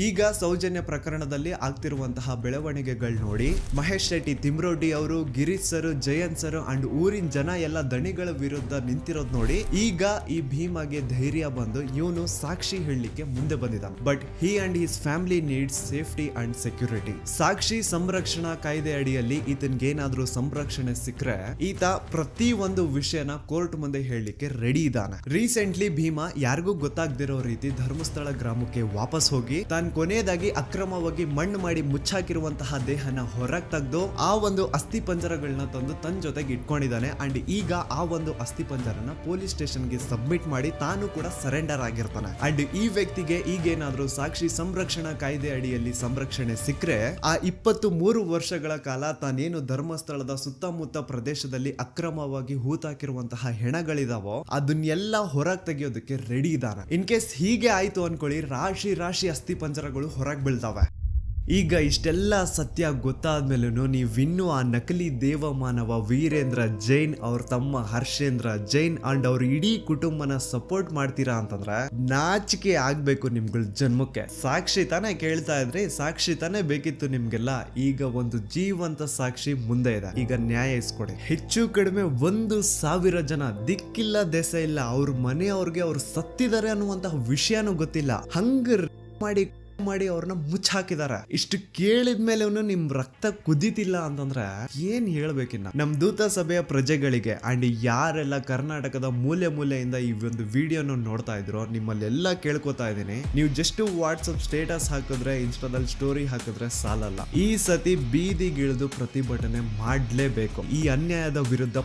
ಈಗ ಸೌಜನ್ಯ ಪ್ರಕರಣದಲ್ಲಿ ಆಗ್ತಿರುವಂತಹ ಬೆಳವಣಿಗೆಗಳು ನೋಡಿ ಮಹೇಶ್ ಶೆಟ್ಟಿ, ತಿಮ್ರೋಡಿ ಅವರು, Girish sir, Jayant sir and ಊರಿನ ಜನ ಎಲ್ಲ ದಣಿಗಳ ವಿರುದ್ಧ ನಿಂತಿರೋದು ನೋಡಿ ಈಗ ಈ ಭೀಮಾಗೆ ಧೈರ್ಯ ಬಂದು ಇವನು ಸಾಕ್ಷಿ ಹೇಳಲಿಕ್ಕೆ ಮುಂದೆ ಬಂದಿದ್ದಾನೆ. But he and his family needs safety and security. ಸಾಕ್ಷಿ ಸಂರಕ್ಷಣಾ ಕಾಯ್ದೆ ಅಡಿಯಲ್ಲಿ ಈತನ್ಗೇನಾದ್ರೂ ಸಂರಕ್ಷಣೆ ಸಿಕ್ಕರೆ ಈತ ಪ್ರತಿ ಒಂದು ವಿಷಯನ ಕೋರ್ಟ್ ಮುಂದೆ ಹೇಳಲಿಕ್ಕೆ ರೆಡಿ ಇದ್ದಾನೆ. ರೀಸೆಂಟ್ಲಿ ಭೀಮಾ ಯಾರಿಗೂ ಗೊತ್ತಾಗದಿರೋ ರೀತಿ ಧರ್ಮಸ್ಥಳ ಗ್ರಾಮಕ್ಕೆ ವಾಪಸ್ ಹೋಗಿ ಕೊನೆಯದಾಗಿ ಅಕ್ರಮವಾಗಿ ಮಣ್ಣು ಮಾಡಿ ಮುಚ್ಚಾಕಿರುವಂತಹ ದೇಹನ ಹೊರಗೆ ತೆಗೆದು ಆ ಒಂದು ಅಸ್ಥಿ ಪಂಜರಗಳನ್ನ ತಂದು ತನ್ನ ಜೊತೆಗೆ ಇಟ್ಕೊಂಡಿದ್ದಾನೆ. ಅಂಡ್ ಈಗ ಆ ಒಂದು ಅಸ್ಥಿ ಪಂಜರನ ಪೊಲೀಸ್ ಸ್ಟೇಷನ್ಗೆ ಸಬ್ಮಿಟ್ ಮಾಡಿ ತಾನು ಕೂಡ ಸರೆಂಡರ್ ಆಗಿರ್ತಾನೆ. ಅಂಡ್ ಈ ವ್ಯಕ್ತಿಗೆ ಈಗೇನಾದ್ರೂ ಸಾಕ್ಷಿ ಸಂರಕ್ಷಣಾ ಕಾಯ್ದೆ ಅಡಿಯಲ್ಲಿ ಸಂರಕ್ಷಣೆ ಸಿಕ್ಕರೆ ಆ 23 ವರ್ಷಗಳ ಕಾಲ ತಾನೇನು ಧರ್ಮಸ್ಥಳದ ಸುತ್ತಮುತ್ತ ಪ್ರದೇಶದಲ್ಲಿ ಅಕ್ರಮವಾಗಿ ಹೂತಾಕಿರುವಂತಹ ಹೆಣಗಳಿದಾವೋ ಅದನ್ನೆಲ್ಲ ಹೊರಗೆ ತೆಗೆಯೋದಕ್ಕೆ ರೆಡಿ ಇದ್ದಾನೆ. ಇನ್ ಕೇಸ್ ಹೀಗೆ ಆಯ್ತು ಅನ್ಕೊಳ್ಳಿ, ರಾಶಿ ಅಸ್ಥಿ ಪಂಜರಗಳು ಹೊರಗೆ ಬೀಳ್ತಾವೆ. ಈಗ ಇಷ್ಟೆಲ್ಲ ಸತ್ಯ ಗೊತ್ತಾದ್ಮೇಲೂ ನೀವಿನ್ನೂ ಆ ನಕಲಿ ದೇವಮಾನವ ವೀರೇಂದ್ರ ಜೈನ್ ಅವ್ರ ತಮ್ಮ ಹರ್ಷೇಂದ್ರ ಜೈನ್ ಅಂಡ್ ಅವ್ರ ಇಡೀ ಕುಟುಂಬನ ಸಪೋರ್ಟ್ ಮಾಡ್ತೀರಾ ಅಂತಂದ್ರೆ ನಾಚಿಕೆ ಆಗ್ಬೇಕು ನಿಮ್ಗಳ ಜನ್ಮಕ್ಕೆ. ಸಾಕ್ಷಿ ತಾನೇ ಕೇಳ್ತಾ ಇದ್ರಿ, ಸಾಕ್ಷಿ ತಾನೇ ಬೇಕಿತ್ತು ನಿಮ್ಗೆಲ್ಲ. ಈಗ ಒಂದು ಜೀವಂತ ಸಾಕ್ಷಿ ಮುಂದೆ ಇದೆ, ಈಗ ನ್ಯಾಯ ಇಸ್ಕೊಡಿ. ಹೆಚ್ಚು ಕಡಿಮೆ 1,000 ಜನ ದಿಕ್ಕಿಲ್ಲ ದೆಸ ಇಲ್ಲ, ಅವ್ರ ಮನೆಯವ್ರಿಗೆ ಅವ್ರು ಸತ್ತಿದ್ದಾರೆ ಅನ್ನುವಂತಹ ವಿಷಯನೂ ಗೊತ್ತಿಲ್ಲ, ಹಂಗ ಮಾಡಿ ಅವ್ರನ್ನ ಮುಚ್ಚಾಕಿದಾರೆ. ಇಷ್ಟು ಕೇಳಿದ್ಮೇಲೆ ನಿಮ್ ರಕ್ತ ಕುದಿತಿಲ್ಲ ಅಂತಂದ್ರೆ ಏನ್ ಹೇಳ್ಬೇಕಿನ್ನ. ನಮ್ ದೂತ ಸಭೆಯ ಪ್ರಜೆಗಳಿಗೆ ಅಂಡ್ ಯಾರೆಲ್ಲ ಕರ್ನಾಟಕದ ಮೂಲೆಯಿಂದ ಈ ಒಂದು ವಿಡಿಯೋನ ನೋಡ್ತಾ ಇದ್ರು ನಿಮ್ಮಲ್ಲೆಲ್ಲ ಕೇಳ್ಕೊತಾ ಇದೀನಿ, ನೀವು ಜಸ್ಟ್ ವಾಟ್ಸಪ್ ಸ್ಟೇಟಸ್ ಹಾಕಿದ್ರೆ, ಇನ್ಸ್ಟಾದಲ್ಲಿ ಸ್ಟೋರಿ ಹಾಕಿದ್ರೆ ಸಾಲಲ್ಲ. ಈ ಸತಿ ಬೀದಿಗಿಳಿದು ಪ್ರತಿಭಟನೆ ಮಾಡ್ಲೇಬೇಕು ಈ ಅನ್ಯಾಯದ ವಿರುದ್ಧ.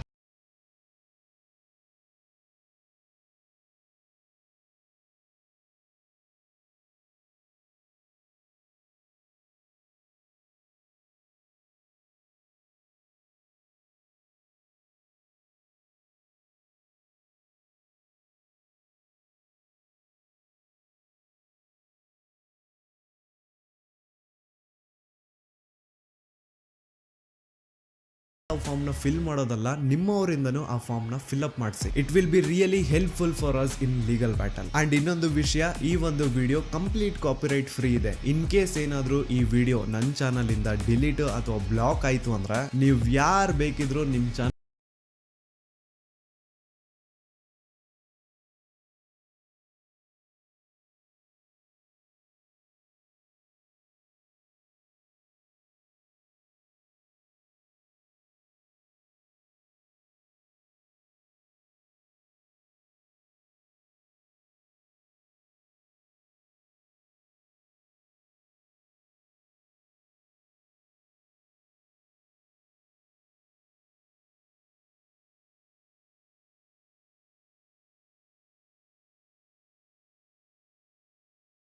ಫಾರ್ಮ್ ನ ಫಿಲ್ ಮಾಡೋದಲ್ಲ, ನಿಮ್ಮವರಿಂದನೂ ಆ ಫಾರ್ಮ್ ನ ಫಿಲ್ ಅಪ್ ಮಾಡಿಸಿ. It will be really helpful for us in legal battle. And ಇನ್ನೊಂದು ವಿಷಯ, ಈ ಒಂದು ವಿಡಿಯೋ ಕಂಪ್ಲೀಟ್ ಕಾಪಿರೈಟ್ ಫ್ರೀ ಇದೆ. ಇನ್ ಕೇಸ್ ಏನಾದ್ರೂ ಈ ವಿಡಿಯೋ ನನ್ನ ಚಾನಲ್ ಇಂದ ಡಿಲೀಟ್ ಅಥವಾ ಬ್ಲಾಕ್ ಆಯ್ತು ಅಂದ್ರೆ ನೀವು ಯಾರು ಬೇಕಿದ್ರು ನಿಮ್ ಚಾನಲ್